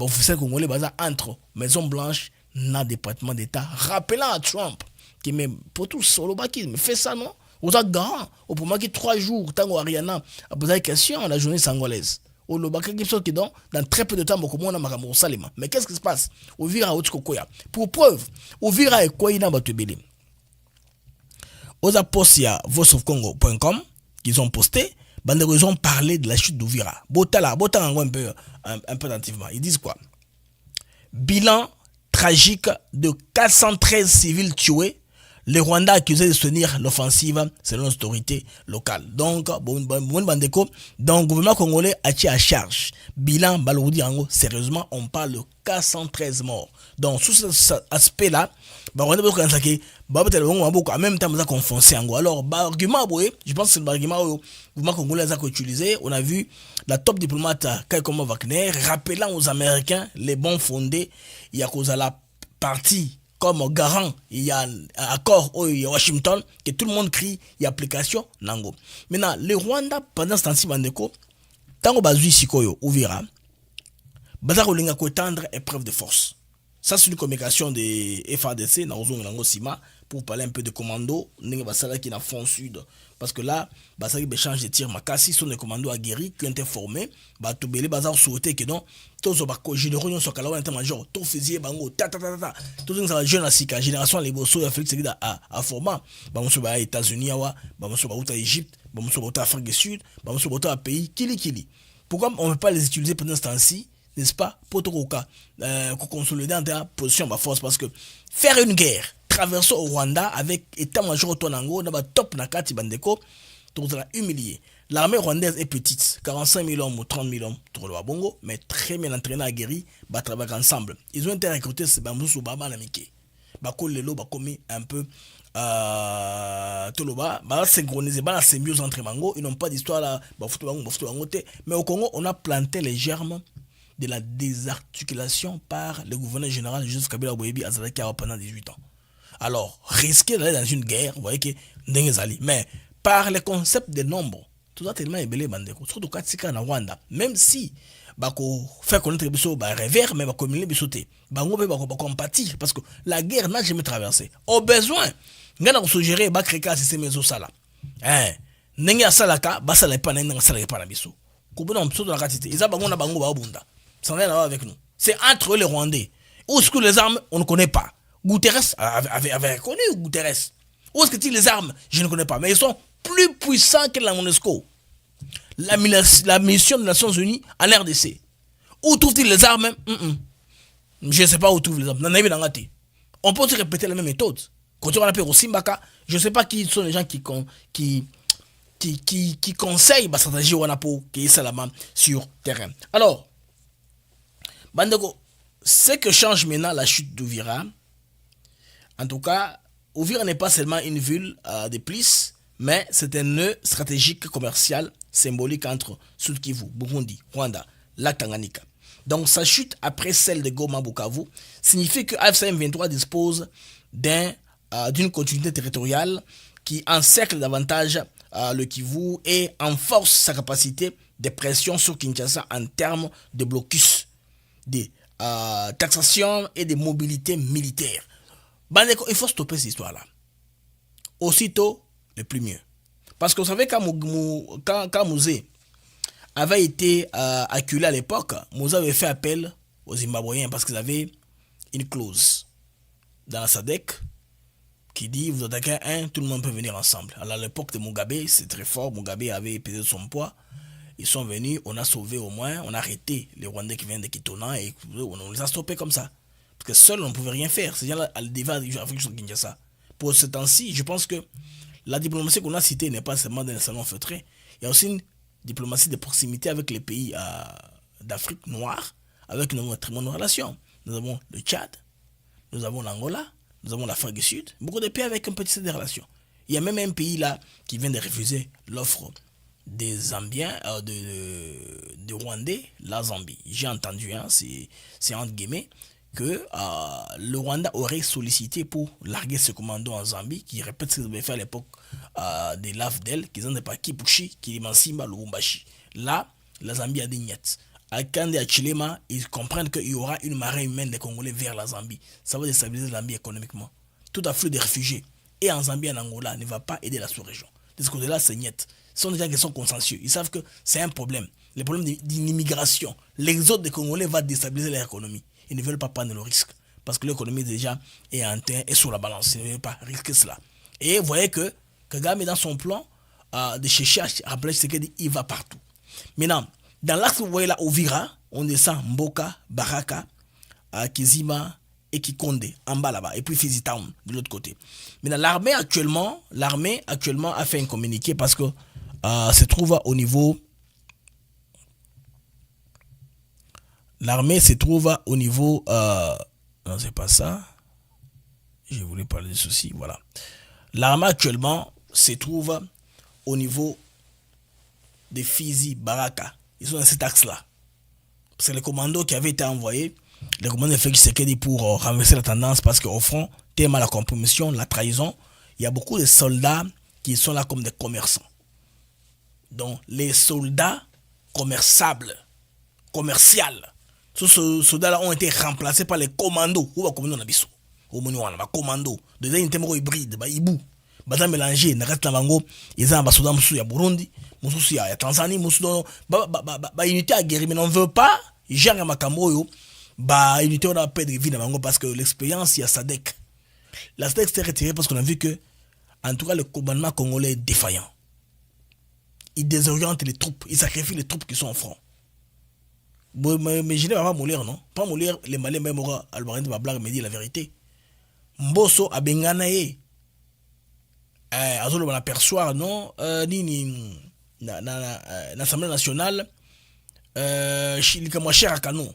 officiel congolais entre Maison Blanche dans le département d'État, rappelant à Trump qui même pour tous mais fait ça non aux garant au pour moi qui 3 jours tango Ariana a posé question à la journée sangolaise au lobaki qui dans très peu de temps beaucoup on a makambo salema. Mais qu'est-ce qui se passe au vira Koya pour preuve au vira et quoi ina batubeli aux aposia voiceofcongo.com qu'ils ont posté ils ont parlé de la chute d'Uvira. Botala un peu attentivement. Ils disent quoi? Bilan tragique de 413 civils tués les Rwandais accusés de soutenir l'offensive selon les autorités locales. Donc, donc, gouvernement congolais a tiré à charge. Bilan, Baloudi Ango, sérieusement, on parle de 413 morts. Donc, sous cet aspect-là, en même temps, on a confonsé Ango. Alors, argument, je pense que c'est l'argument que le gouvernement congolais a utilisé. On a vu la top diplomate Kaikoma Wagner rappelant aux Américains les bons fondés. Il y a cause à la partie comme garant, il y a un accord au Washington, que tout le monde crie, il y a application, nango. Maintenant, le Rwanda, pendant ce temps-ci, Bandeko, tant que Bazui Sikoyo, ouvira, Bazar Olinga ko étendre épreuve de force. Ça, c'est une communication de FADC, Nango Sima, pour parler un peu de commando, Ninga Basala qui est dans le fond sud. Parce que là, Basala échange de tir, Makassi sont des commandos aguerris qui ont été formés, Batubele Bazar souhaité que non, tous les généraux sont calés en état-major, tous fusiers, bango, tous les jeunes à génération, les bossos d'Afrique, c'est à format. Bamousso aux États-Unis, Bamousso aux Égypte, Bamousso aux Afrique du Sud, Bamousso aux pays, Kili. Pourquoi on ne peut pas les utiliser pendant ce temps-ci, n'est-ce pas, pour consolider en position de force? Parce que faire une guerre, traverser au Rwanda avec état-major au Tonango, dans le top Nakati Bandeko, tout ça humilié. L'armée rwandaise est petite, 45 000 hommes ou 30 000 hommes pour le Wabongo, mais très bien entraînés, aguerris, travaillent ensemble. Ils ont été recrutés, c'est Bamboussou Baba Namike. Bako Lelo, Bakomi un peu Toloba, synchronisé, la symbiose entre Mango, ils n'ont pas d'histoire là, mais au Congo, on a planté les germes de la désarticulation par le gouverneur général Joseph Kabila Boyebi Azalaki pendant 18 ans. Alors, risquer d'aller dans une guerre, vous voyez que mais par le concept des nombres, tout ça tellement ébélé bandeko, surtout quand c'est en Rwanda, même si bako faire connaître biso ba revers mais bako mille bisoté, bango pe bako compatir parce que la guerre n'a jamais traversé. Au besoin, ngana ko suggérer ba créer ka système zo sala. Nengi asalaka ba sala pa nenga sala pa na biso. Ko bona mso de la quantité, ils a bango na bango ba bunda. Ça n'a rien à voir avec nous. C'est entre les Rwandais. Où est-ce que les armes, on ne connaît pas. Guterres avait connu Guterres. Où est-ce que les armes, je ne connais pas. Mais ils sont plus puissants que la MONUSCO. La mission des Nations Unies en RDC. Où trouvent-ils les armes? Je ne sais pas où trouvent les armes. On peut aussi répéter la même méthode. Quand on appelle au Simbaka, je ne sais pas qui sont les gens qui conseillent la stratégie Wanapo qui est Salama sur terrain. Alors, Bandeko, ce que change maintenant la chute d'Ouvira, en tout cas, Ouvira n'est pas seulement une ville de plus, mais c'est un nœud stratégique commercial symbolique entre Sud Kivu, Burundi, Rwanda, lac Tanganyika. Donc sa chute après celle de Goma Bukavu signifie que AFC M23 dispose d'une continuité territoriale qui encercle davantage le Kivu et renforce sa capacité de pression sur Kinshasa en termes de blocus, de taxation et de mobilité militaire. Il faut stopper cette histoire-là. Aussitôt, le plus mieux. Parce que vous savez, quand Mouzé avait été acculé à l'époque, Mouzé avait fait appel aux Zimbabwéens parce qu'ils avaient une clause dans la SADC qui dit vous attaquez un, tout le monde peut venir ensemble. Alors à l'époque de Mugabe, c'est très fort, Mugabe avait pesé son poids. Ils sont venus, on a sauvé au moins, on a arrêté les Rwandais qui viennent de Kitona et on les a stoppés comme ça. Parce que seul on ne pouvait rien faire. C'est déjà le débat de l'Afrique sur Kinshasa. Pour ce temps-ci, je pense que la diplomatie qu'on a citée n'est pas seulement dans les salons feutrés. Il y a aussi une diplomatie de proximité avec les pays d'Afrique noire, avec une très bonne relation. Nous avons le Tchad, nous avons l'Angola, nous avons l'Afrique du Sud, beaucoup de pays avec un petit set de relations. Il y a même un pays là qui vient de refuser l'offre des Zambiens, de Rwandais, la Zambie. J'ai entendu, c'est entre guillemets, que le Rwanda aurait sollicité pour larguer ce commando en Zambie, qui répète ce qu'ils avaient fait à l'époque des LAFDEL, qui n'ont pas Kipushi, Kilimansimba, Lubumbashi. Là, la Zambie a des niettes. À Kande et à Chilema, ils comprennent qu'il y aura une marée humaine des Congolais vers la Zambie. Ça va déstabiliser la Zambie économiquement. Tout afflux des réfugiés, et en Zambie et en Angola, ne va pas aider la sous-région. De ce côté-là, c'est niet. Ce sont des gens qui sont consensueux. Ils savent que c'est un problème. Le problème d'immigration. L'exode des Congolais va déstabiliser leur économie. Ils ne veulent pas prendre le risque. Parce que l'économie déjà est en terre et sur la balance. Ils ne veulent pas risquer cela. Et vous voyez que Kagame est dans son plan de chercher à rappeler ce qu'il dit, il va partout. Maintenant, dans l'axe, vous voyez là, Ouvira, on descend Mboka, Baraka, Kizima et Kikonde, en bas là-bas, et puis Fizi Town, de l'autre côté. Mais l'armée actuellement a fait un communiqué parce que se trouve au niveau... L'armée se trouve au niveau... non, c'est pas ça. Je voulais parler de ceci, voilà. L'armée actuellement se trouve au niveau de Fizi, Baraka. Ils sont dans cet axe-là. C'est le commando qui avait été envoyé, le commando de Félix Tshisekedi pour renverser la tendance parce qu'au front, tellement la compromission, la trahison, il y a beaucoup de soldats qui sont là comme des commerçants. Donc, les soldats commerçables, commerciales, ces soldats-là ont été remplacés par les commandos. Où va commander dans biso? Au Monuana, les commandos. Des unités hybrides, les Ibu. Ils mélangé, ils ont des soldats à Burundi, à Tanzanie, ils unité à guérir, mais on ne veut pas, genre à Makamoyo, unité on a perdre vie parce que l'expérience, il y a SADC. La SADC s'est retirée parce qu'on a vu que, en tout cas, le commandement congolais est défaillant. Il désoriente les troupes, il sacrifie les troupes qui sont au front. Mais je n'ai pas mourir, non? Pas mourir, les Maliens même aura Albarine de Bablar me dit la vérité. Mbosso a Benganaye. Azolo aperçoit, non? L'Assemblée nationale, il est cher à Kano.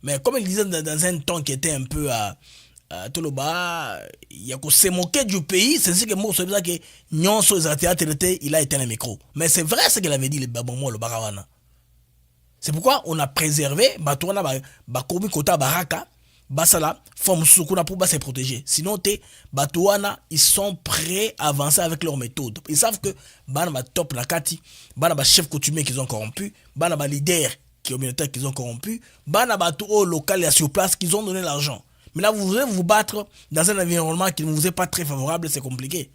Mais comme il disait dans un ton qui était un peu à Toloba, il y a qu'on s'est moqué du pays, c'est ce que moi, c'est ça que Nyon sur les théâtres, il a éteint le micro. Mais c'est vrai ce qu'il avait dit, le Babamo, le Barawana. C'est pourquoi on a préservé, Batouana, Bakobi Kota Baraka, Basala, forme Sukuna pour se protéger. Sinon, Batouana, ils sont prêts à avancer avec leur méthode. Ils savent que Banaba top Nakati, Banaba chef coutumier qu'ils ont corrompu, Banaba leader communautaire qu'ils ont corrompu, Banaba tout local et sur place qu'ils ont donné l'argent. Mais là, vous voulez vous battre dans un environnement qui ne vous est pas très favorable, c'est compliqué.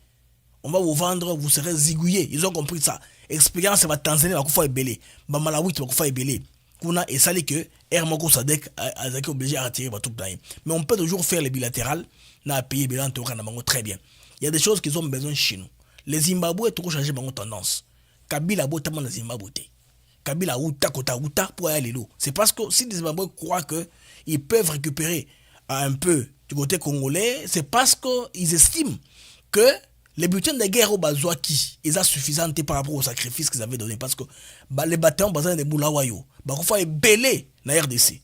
On va vous vendre, vous serez zigouillé. Ils ont compris ça. Expérience va Tanzanie, va koufa ebele. Ba Malawi, va koufa ebele. Kuna et ça que Hermoko Sadek a été obligé à retirer tout le temps. Mais on peut toujours faire les bilatérales. Na pays bilan très bien. Il y a des choses qu'ils ont besoin chez nous. Les Zimbabwe trop changé mon tendance. Kabila botamana na Zimbabwe. Kabila outa kota outa pour aller l'eau. C'est parce que si les Zimbabwe croient que ils peuvent récupérer un peu du côté congolais, c'est parce qu'ils estiment que les butins de guerre au Bazouaki, ils sont suffisants par rapport au sacrifice qu'ils avaient donné. Parce que les bataillons basés dans Boulawayo, Bakoufa est belé dans la RDC,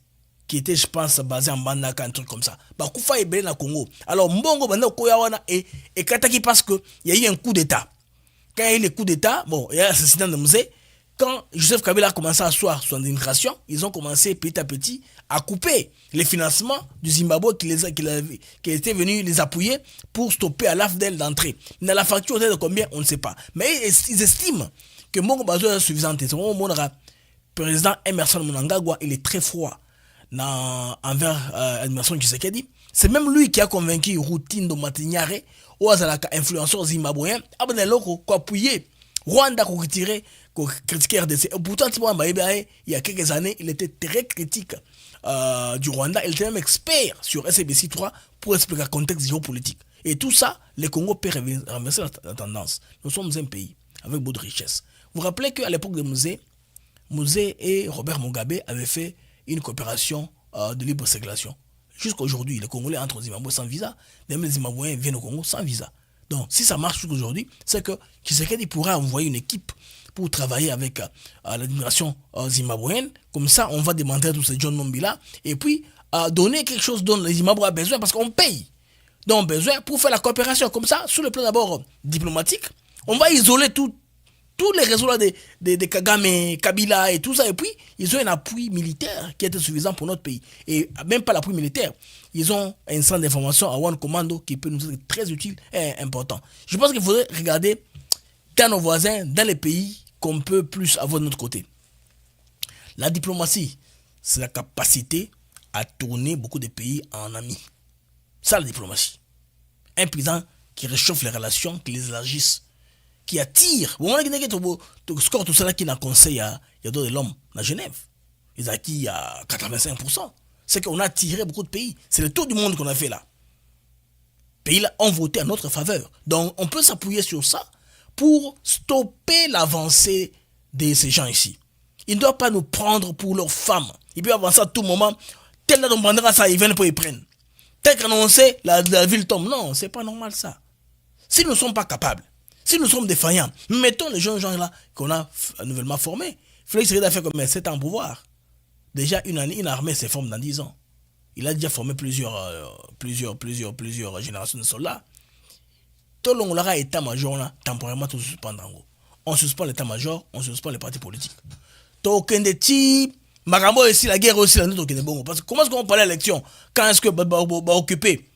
qui était, je pense, basé en Bandaka, un truc comme ça. Bakoufa est belé dans le Congo. Alors, Mbongo, Banda Koyawana et Kataki, parce qu'il y a eu un coup d'État. Quand il y a eu le coup d'État, bon, il y a l'assassinat de Mzé. Quand Joseph Kabila a commencé à asseoir son immigration, ils ont commencé petit à petit à couper les financements du Zimbabwe qui était venu les appuyer pour stopper à l'AFDEL d'entrée. Mais la facture de combien, on ne sait pas. Mais ils estiment que Mongo Bazo est suffisant. Le président Emerson Mnangagwa, il est très froid envers l'administration Tshisekedi. C'est même lui qui a convaincu Routindo Matignare, ou Azalaka, influenceur zimbabwéen, à appuyer Rwanda pour retirer, pour critiquer RDC. Et pourtant, il y a quelques années, il était très critique du Rwanda. Il était même expert sur SBC 3 pour expliquer le contexte géopolitique. Et tout ça, le Congo peut renverser la tendance. Nous sommes un pays avec beaucoup de richesses. Vous vous rappelez qu'à l'époque de Mzee et Robert Mugabe avaient fait une coopération de libre circulation. Jusqu'à aujourd'hui, les Congolais entrent au Zimbabwe sans visa. Même les Zimbabwéens viennent au Congo sans visa. Donc, si ça marche aujourd'hui, c'est que Tshisekedi pourra envoyer une équipe pour travailler avec l'administration zimbabwéenne. Comme ça, on va demander à tous ces John Nombila et puis donner quelque chose dont les Zimbabwe a besoin parce qu'on paye. Donc, on a besoin pour faire la coopération. Comme ça, sur le plan d'abord diplomatique, on va isoler tous les réseaux là de Kagame, Kabila et tout ça. Et puis, ils ont un appui militaire qui était suffisant pour notre pays. Et même pas l'appui militaire. Ils ont un centre d'information à One Commando qui peut nous être très utile et important. Je pense qu'il faudrait regarder dans nos voisins, dans les pays qu'on peut plus avoir de notre côté. La diplomatie, c'est la capacité à tourner beaucoup de pays en amis. Ça, la diplomatie. Un président qui réchauffe les relations, qui les élargisse, qui attire. Au moment où tu scores tout cela qui n'a conseil à d'autres de l'homme à Genève. Ils ont acquis à 85%. C'est qu'on a attiré beaucoup de pays. C'est le tour du monde qu'on a fait là. Les pays là ont voté en notre faveur. Donc on peut s'appuyer sur ça pour stopper l'avancée de ces gens ici. Ils ne doivent pas nous prendre pour leurs femmes. Ils peuvent avancer à tout moment. Tel là, on prendra ça, ils viennent pour y prendre. tel qu'annoncé, la ville tombe. Non, c'est pas normal ça. Si nous ne sommes pas capables, si nous sommes défaillants, mettons les jeunes gens là qu'on a nouvellement formés. Félix Tshisekedi a fait comme 7 ans au pouvoir. Déjà, une armée se forme dans 10 ans. Il a déjà formé plusieurs générations de soldats. Tout le monde aura état-major là, temporairement tout suspendre en gros. On suspend l'état-major, on suspend les partis politiques. Token de type, Marambo ici, la guerre aussi, la nuit, token de bon. Parce que comment est-ce qu'on parle d'élection? Quand est-ce que va occuper?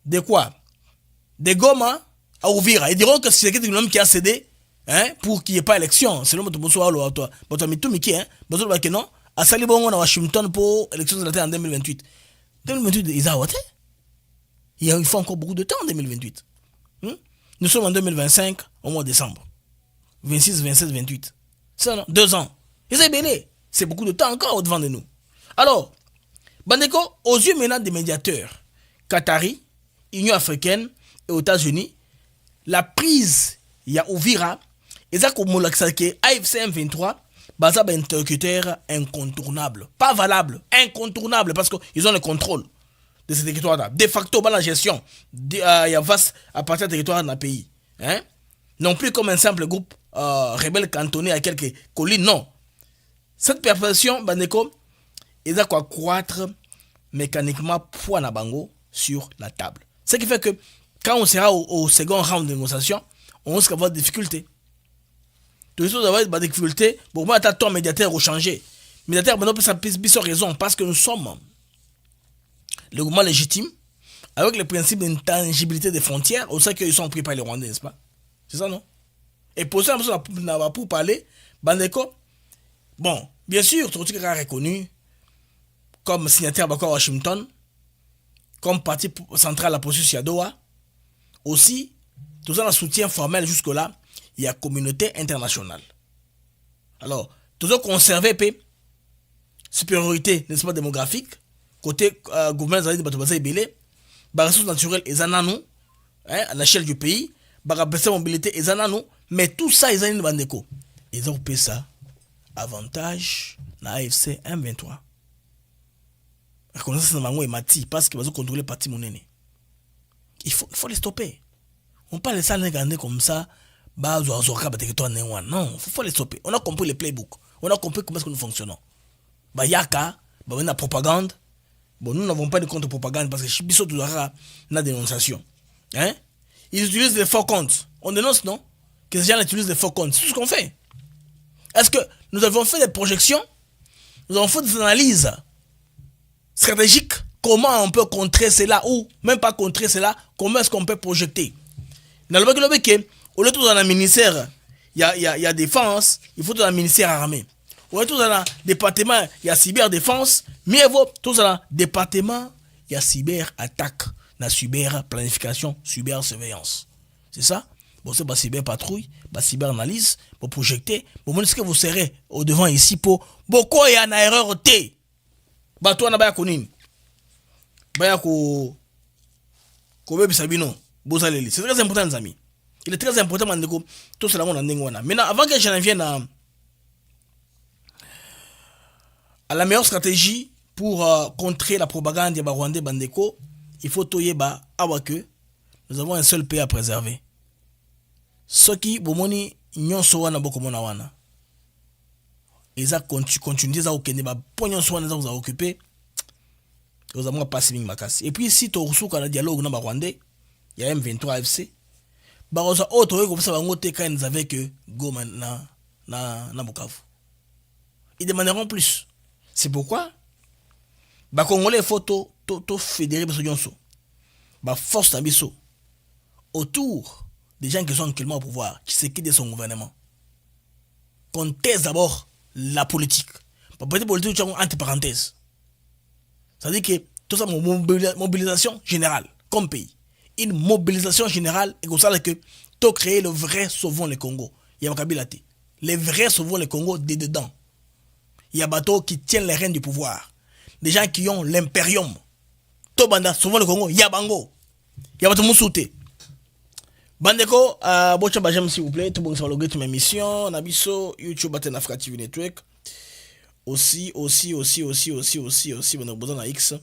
De quoi? Des Goma à Ouvira. Ils diront que c'est l'homme qui a cédé pour qu'il n'y ait pas élection. C'est l'homme qui a cédé. Non, à Salibongo, à Washington pour l'élection de la Terre en 2028. 2028, ils ont voté. Il faut encore beaucoup de temps en 2028. Nous sommes en 2025, au mois de décembre. 26, 27, 28. Ça, non? 2 ans. Ils ont belé. C'est beaucoup de temps encore au-devant de nous. Alors, Bandeko, aux yeux maintenant des médiateurs, Qatari, Union africaine et aux États-Unis, la prise, il y a Ouvira, et ça comme l'Axake, AFC M23, basé sur un interlocuteur incontournable. Pas valable, incontournable, parce qu'ils ont le contrôle de ces territoires-là. De facto, dans la gestion, il y a vaste à partir du territoire dans le pays. Non plus comme un simple groupe rebelle cantonné à quelques collines, non. Cette perfection, Bandeko, il a quoi croître mécaniquement poids na bango sur la table. Ce qui fait que quand on sera au second round de négociation, on risque d'avoir des difficultés. Tout ça, d'avoir des difficultés. Pour moi, ton médiateur au changer. Médiateur, maintenant, ça peut raison parce que nous sommes le gouvernement légitime avec le principe d'intangibilité des frontières. On sait qu'ils sont pris par les Rwandais, n'est-ce pas? C'est ça, non? Et pour ça, pour parler, Bandeko, bon, bien sûr, Trotsky est reconnu comme signataire d'accord à Washington, comme parti central à la processus à Doha. Aussi, tout ça, un soutien formel jusque-là, il y a communauté internationale. Alors, tout ça conservé, supériorité, n'est-ce pas, démographique, côté gouvernement de Batobaza et Belé, ressources naturelles et zananou, à l'échelle du pays, mobilité et zananou, mais tout ça, ils ont une bandeko. Ils ont payé ça, avantage, dans AFC M23. Reconnaissance de Mango et Mati, parce qu'ils vont contrôler le parti monene. Il faut les stopper. On ne peut pas laisser les garder comme ça. Non, il faut les stopper. On a compris les playbooks. On a compris comment est-ce que nous fonctionnons. Yaka, la propagande. Bon, nous n'avons pas de contre-propagande parce que Chibiso Toulara n'a dénonciation. Ils utilisent des faux comptes. On dénonce, non? Que ces gens utilisent des faux comptes. C'est tout ce qu'on fait. Est-ce que nous avons fait des projections? Nous avons fait des analyses stratégiques? Comment on peut contrer cela ou même pas contrer cela? Comment est-ce qu'on peut projeter? Dans le bac, au lieu de tout dans le ministère, il y a défense, il faut tout dans le ministère armé. Au lieu de tout dans le département, il y a cyberdéfense, mieux vaut tout dans le département, il y a cyberattaque, la cyberplanification, cybersurveillance. C'est ça? Bon, c'est la cyberpatrouille, la cyberanalyse, pour projeter. Bon, est-ce que vous serez au devant ici pour beaucoup il y a une erreur T. Bah, toi, on a connu. Bah, c'est très important, les amis. Il est très important, tout cela, on a maintenant, avant que je ne vienne à la meilleure stratégie pour contrer la propagande de Rwandais Bandeko, il faut toyer que nous avons un seul pays à préserver. Ceux qui, bomoni, nyon sowana bokomona wana. Et ça continue, ça okende, pognon sowana, ça vous a occupé. Vous avez pas si makasi. Et puis, si tu as un dialogue dans Rwandais, il y a M23 AFC. Barosa autre comme ça va monter quand ils avaient que Goma na Bukavu. Ils demanderont plus. C'est pourquoi Congolais photo to fédéré Yonso. Force Tabiso autour des gens qui sont actuellement au pouvoir, qui se quittent de son gouvernement. Conteste d'abord la politique. Peut-être politique entre parenthèses. C'est-à-dire que tout ça mobilisation générale comme pays. Une mobilisation générale et comme ça que tu créer le vrai sauvons le Congo. Il y a Kabilate. Les vrais sauvons le Congo de dedans. Il y a bateaux qui tiennent les rênes du pouvoir. Des gens qui ont l'impérium. Tobanda, sauvons le Congo, il y a Bango. Il y a bateaux moussouté. Bandeko, bocha bajam s'il vous plaît, tout bon sur le rythme émission, Nabiso, YouTube, Atena Frative Network. Aussi, on a besoin d'un X.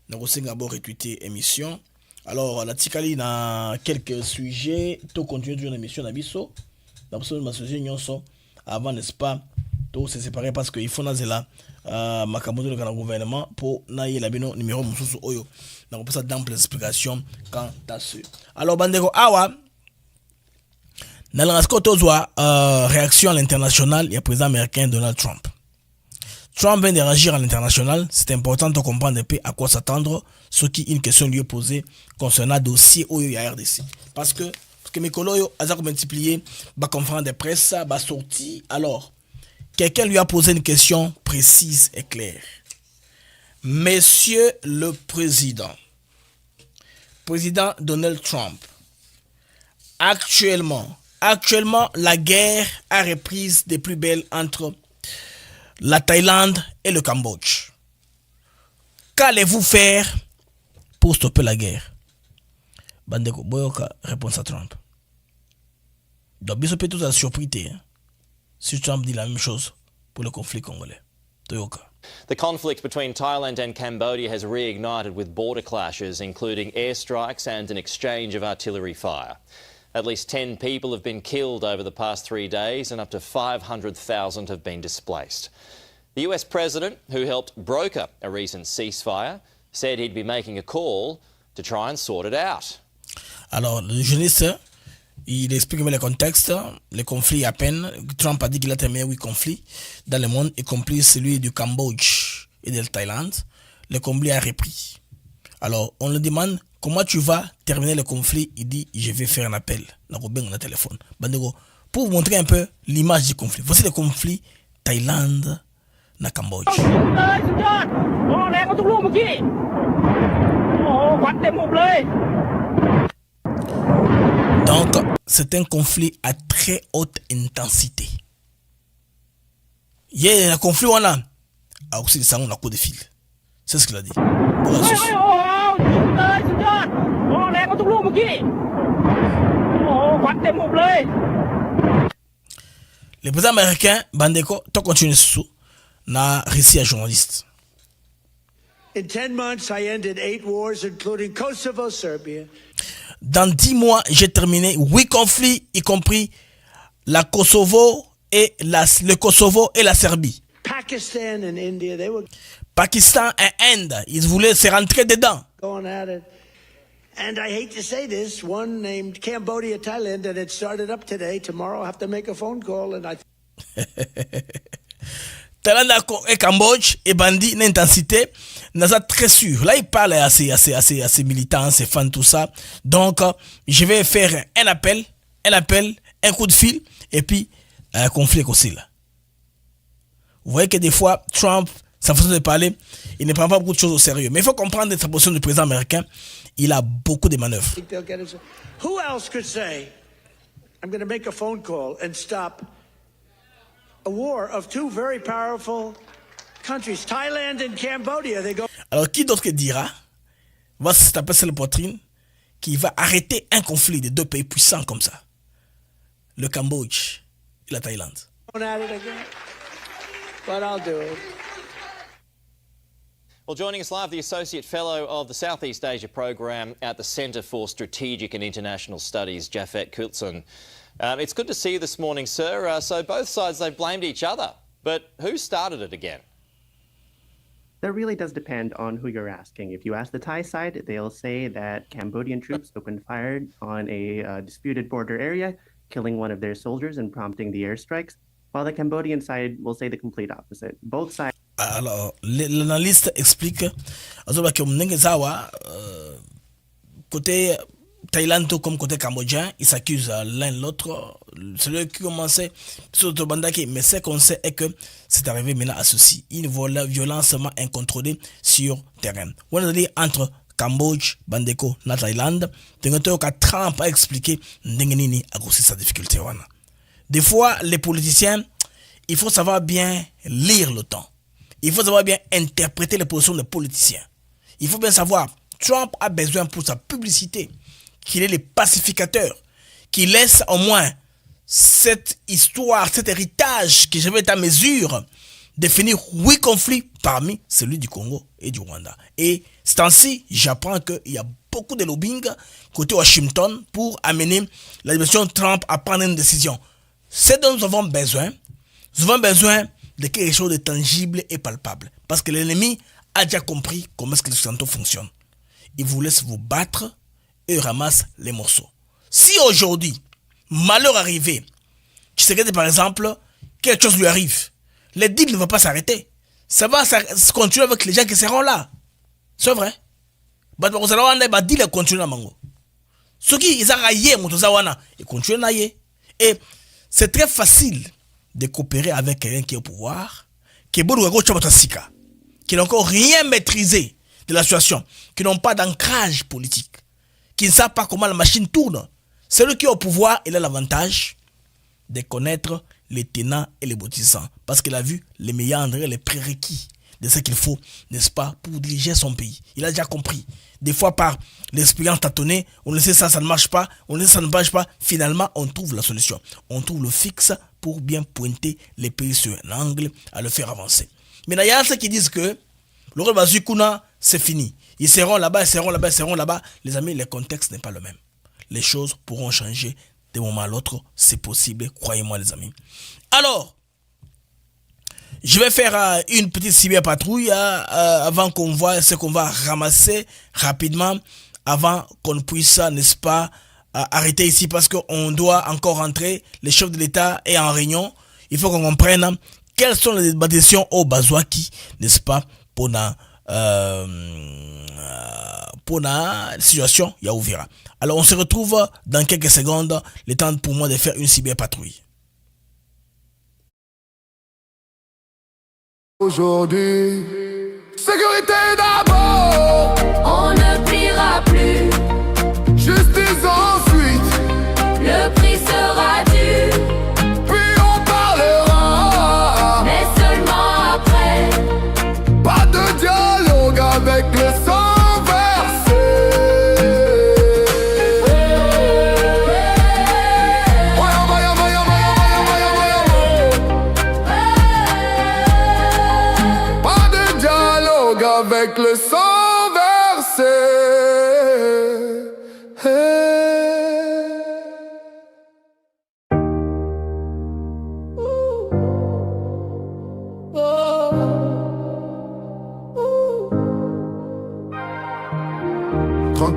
na kosenga bo retweeter émission. Alors la tikali na quelques sujets to continuer toujours l'émission na biso na biso ma sujet nyonso avant n'est-ce pas to se séparer parce que il faut nazela makambo de le gouvernement pour na yela bino numéro mususu oyo na kopesa d'amples explications quant à ce. Alors bandeko awa na la tozwa réaction à l'international, il y a président américain Donald Trump. Trump vient de réagir à l'international. C'est important de comprendre un peu à quoi s'attendre, ce qui est une question lui est posée concernant le dossier OYO à RDC. Parce que mes collègues ont multiplié la conférence de presse, la sortie. Alors, quelqu'un lui a posé une question précise et claire. Monsieur le président Donald Trump, actuellement, la guerre a reprise des plus belles entre la Thaïlande et le Cambodge. Qu'allez-vous faire pour stopper la guerre? Bandeko Boyoka réponse à Trump. Donc, bien sûr, peut-être à surpris si Trump dit la même chose pour le conflit congolais. Toyoka. The conflict between Thailand and Cambodia has reignited with border clashes, including airstrikes and an exchange of artillery fire. At least 10 people have been killed over the past 3 days and up to 500,000 have been displaced. The US president, who helped broker a recent ceasefire, said he'd be making a call to try and sort it out. Alors, le journaliste, il explique le contexte, le conflit à peine. Trump a dit qu'il a terminé 8 conflits dans le monde, y compris celui du Cambodge et de la Thaïlande. Le conflit a repris. Alors, on le demande, comment tu vas terminer le conflit? Il dit, je vais faire un appel. On a téléphone. Pour vous montrer un peu l'image du conflit. Voici le conflit Thaïlande na Cambodge. Donc, c'est un conflit à très haute intensité. Il y a un conflit, on a aussi des on a coup de fil. C'est ce qu'il a dit. Le président américain, Bandeko, tu continues sous na récit à journaliste. In 10 months, I ended 8 wars, including Kosovo, Serbia. Dans 10 mois, j'ai terminé 8 conflits, y compris le Kosovo et la Serbie. Pakistan and India, they were Pakistan et Inde, ils voulaient se rentrer dedans. going at it. And I hate to say this, one named Cambodia, Thailand, and it started up today. Tomorrow I have to make a phone call, and I... Thaïlande et Cambodge et bandit l'intensité, n'est très sûr. Là, il parle à ses militants, ses fans, tout ça. Donc, je vais faire un appel, un coup de fil, et puis un conflit aussi là. Vous voyez que des fois, Trump, sa façon de parler, il ne prend pas beaucoup de choses au sérieux. Mais il faut comprendre sa position du président américain. Il a beaucoup de manœuvres. Who else could say, I'm going to make a phone call and stop a war of two very powerful countries, Thailand and Cambodia? They go. Alors, qui d'autre dira, va se taper sur la poitrine, qui va arrêter un conflit de 2 pays puissants comme ça, le Cambodge et la Thaïlande? At it again. But I'll do it. Well, joining us live, the Associate Fellow of the Southeast Asia Program at the Centre for Strategic and International Studies, Jafet Kultson. It's good to see you this morning, sir. So both sides, they've blamed each other. But who started it again? That really does depend on who you're asking. If you ask the Thai side, they'll say that Cambodian troops opened fire on a disputed border area, killing one of their soldiers and prompting the airstrikes, while the Cambodian side will say the complete opposite. Both sides. Alors, l'analyste explique, côté Thaïlande comme côté cambodgien, ils s'accusent l'un l'autre. Celui qui commençait sur le Bandaki, mais ce qu'on sait est que c'est arrivé maintenant à ceci, une violence incontrôlée sur terrain. On a dit entre Cambodge, Bandeko, la Thaïlande, Trump a expliqué n'engeni a grossi sa difficulté. Des fois, les politiciens, il faut savoir bien lire le temps. Il faut savoir bien interpréter les positions des politiciens. Il faut bien savoir, Trump a besoin pour sa publicité qu'il est le pacificateur, qu'il laisse au moins cette histoire, cet héritage que je vais être à mesure définir 8 conflits parmi celui du Congo et du Rwanda. Et c'est ainsi, j'apprends qu'il y a beaucoup de lobbying côté Washington pour amener l'administration Trump à prendre une décision. C'est dont nous avons besoin de quelque chose de tangible et palpable. Parce que l'ennemi a déjà compris comment est-ce que les Occidentaux fonctionnent. Il vous laisse vous battre et ramasse les morceaux. Si aujourd'hui, malheur arrivé, Tshisekedi par exemple, quelque chose lui arrive, les deals ne vont pas s'arrêter. Ça va continuer avec les gens qui seront là. C'est vrai. Ils continuent à mango. Ceux qui ils continuent à y. Et c'est très facile de coopérer avec quelqu'un qui est au pouvoir, qui n'a encore rien maîtrisé de la situation, qui n'ont pas d'ancrage politique, qui ne savent pas comment la machine tourne. Celui qui est au pouvoir, il a l'avantage de connaître les tenants et les aboutissants, parce qu'il a vu les méandres et les prérequis de ce qu'il faut, n'est-ce pas, pour diriger son pays. Il a déjà compris. Des fois, par l'expérience tâtonnée, on le sait ça ne marche pas, on le sait ça ne marche pas. Finalement, on trouve la solution. On trouve le fixe pour bien pointer les pays sur un angle, à le faire avancer. Mais il y a ceux qui disent que le rôle Bazukuna, c'est fini. Ils seront là-bas, ils seront là-bas, ils seront là-bas. Les amis, le contexte n'est pas le même. Les choses pourront changer d'un moment à l'autre. C'est possible, croyez-moi les amis. Alors, je vais faire une petite cyberpatrouille avant qu'on voit ce qu'on va ramasser rapidement, avant qu'on puisse, n'est-ce pas, arrêter ici parce qu'on doit encore rentrer. Le chef de l'État est en réunion. Il faut qu'on comprenne quelles sont les décisions au Bazouaki, n'est-ce pas, pour la situation Yaouvira. Alors on se retrouve dans quelques secondes, le temps pour moi de faire une cyberpatrouille. Aujourd'hui, sécurité d'abord, on ne pliera plus. Justice ensuite, le prix sera dû. Puis on parlera, mais seulement après. Pas de dialogue avec le sang versé. Pas de dialogue avec le sang versé.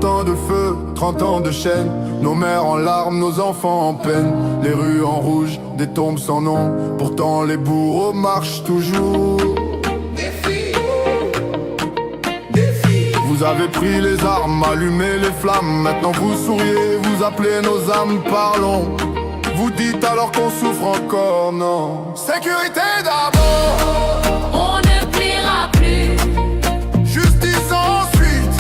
Ans de feu, 30 ans de chaîne, nos mères en larmes, nos enfants en peine, les rues en rouge, des tombes sans nom, pourtant les bourreaux marchent toujours. Vous avez pris les armes, allumé les flammes, maintenant vous souriez, vous appelez nos âmes, parlons. Vous dites alors qu'on souffre encore, non. Sécurité d'abord, on ne pliera plus. Justice ensuite,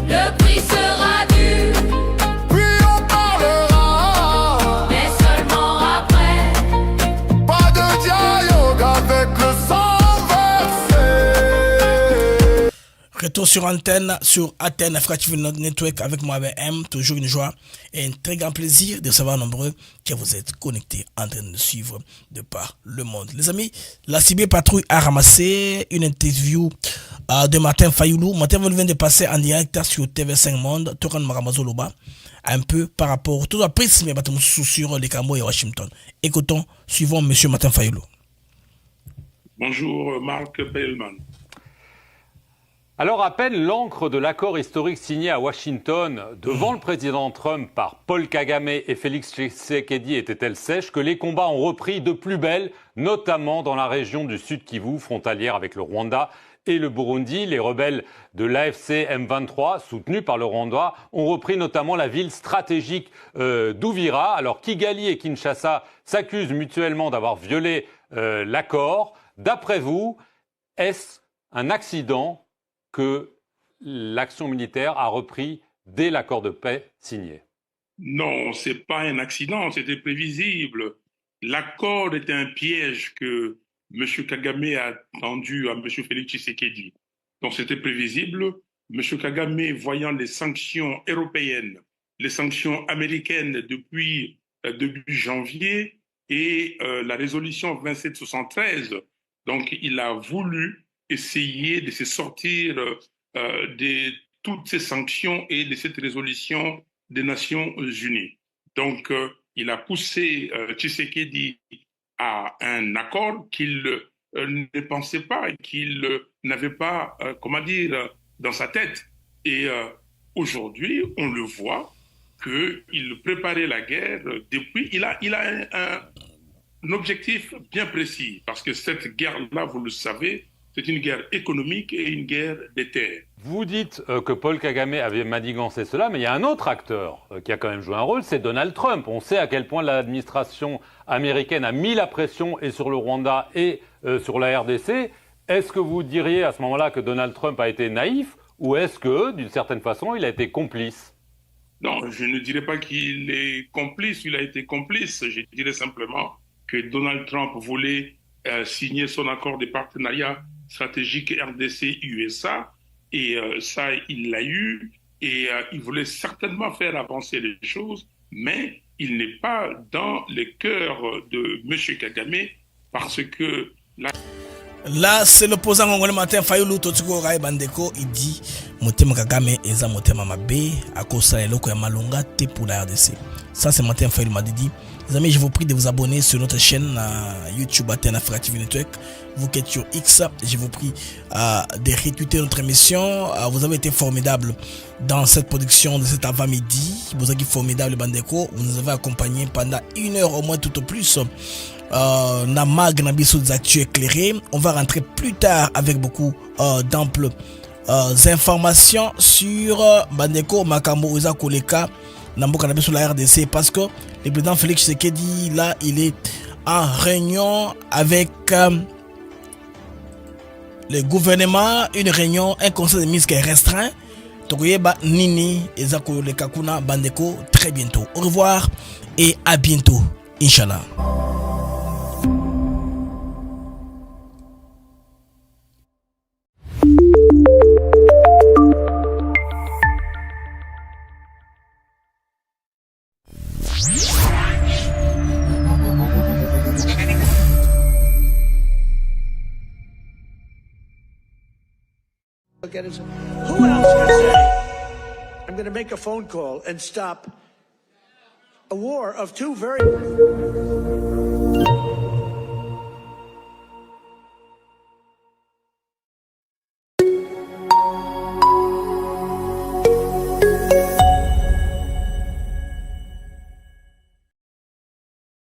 le prix sera dû. Puis on parlera, mais seulement après. Pas de dialogue avec le sang versé. Retour sur antenne, sur Athènes, Africa TV Network avec moi M. Toujours une joie et un très grand plaisir de savoir nombreux que vous êtes connectés en train de nous suivre de par le monde. Les amis, la CB Patrouille a ramassé une interview de Martin Fayoulou. Martin vient de passer en direct sur TV5 Monde, Toran Maramazoloba, un peu par rapport tout à prisme sur les Camo et Washington. Écoutons, suivons monsieur Martin Fayoulou. Bonjour Marc Pellman. Alors à peine l'encre de l'accord historique signé à Washington devant le président Trump par Paul Kagame et Félix Tshisekedi était-elle sèche que les combats ont repris de plus belle, notamment dans la région du Sud Kivu, frontalière avec le Rwanda et le Burundi. Les rebelles de l'AFC M23, soutenus par le Rwanda, ont repris notamment la ville stratégique d'Uvira. Alors Kigali et Kinshasa s'accusent mutuellement d'avoir violé l'accord. D'après vous, est-ce un accident que l'action militaire a repris dès l'accord de paix signé? Non, c'est pas un accident, c'était prévisible. L'accord était un piège que M. Kagame a tendu à M. Félix Tshisekedi. Donc c'était prévisible. M. Kagame, voyant les sanctions européennes, les sanctions américaines depuis début janvier et la résolution 2773 Donc, il a voulu essayer de se sortir de toutes ces sanctions et de cette résolution des Nations Unies. Donc, il a poussé Tshisekedi à un accord qu'il ne pensait pas et qu'il n'avait pas, dans sa tête. Et aujourd'hui, on le voit qu'il préparait la guerre depuis. Il a un objectif bien précis, parce que cette guerre-là, vous le savez, c'est une guerre économique et une guerre des terres. Vous dites que Paul Kagame avait manigancé cela, mais il y a un autre acteur qui a quand même joué un rôle, c'est Donald Trump. On sait à quel point l'administration américaine a mis la pression et sur le Rwanda et sur la RDC. Est-ce que vous diriez à ce moment-là que Donald Trump a été naïf, ou est-ce que, d'une certaine façon, il a été complice? Non, je ne dirais pas qu'il est complice, il a été complice. Je dirais simplement que Donald Trump voulait signer son accord de partenariat stratégique RDC-USA, et ça, il l'a eu, et il voulait certainement faire avancer les choses, mais il n'est pas dans le cœur de M. Kagame, parce que... Là, c'est l'opposant congolais Martin Fayulu Totsuko Rai Bandeko. Il dit Motema Kagame eza motema mabe akosa eloko ya malonga te pour la RDC. Ça, c'est Martin Fayulu m'a dit. Les amis, je vous prie de vous abonner sur notre chaîne YouTube Athéna Africa TV Network. Vous qui êtes sur X, je vous prie de retweeter notre émission. Vous avez été formidable dans cette production de cet avant-midi. Vous avez été formidable, Bandeko. Vous nous avez accompagnés pendant 1 heure au moins tout au plus. Namag Nabiso des actus éclairés. On va rentrer plus tard avec beaucoup d'amples informations sur Bandeko Makambo Oza Koleka Namboka Nabiso la RDC, parce que le président Félix Tshisekedi là il est en réunion avec le gouvernement, une réunion, un conseil de ministres qui est restreint. Tokoyeba Nini Eza Koleka Kuna Bandeko, très bientôt. Au revoir et à bientôt, Inch'Allah. Who else could say, I'm going to make a phone call and stop a war of two very...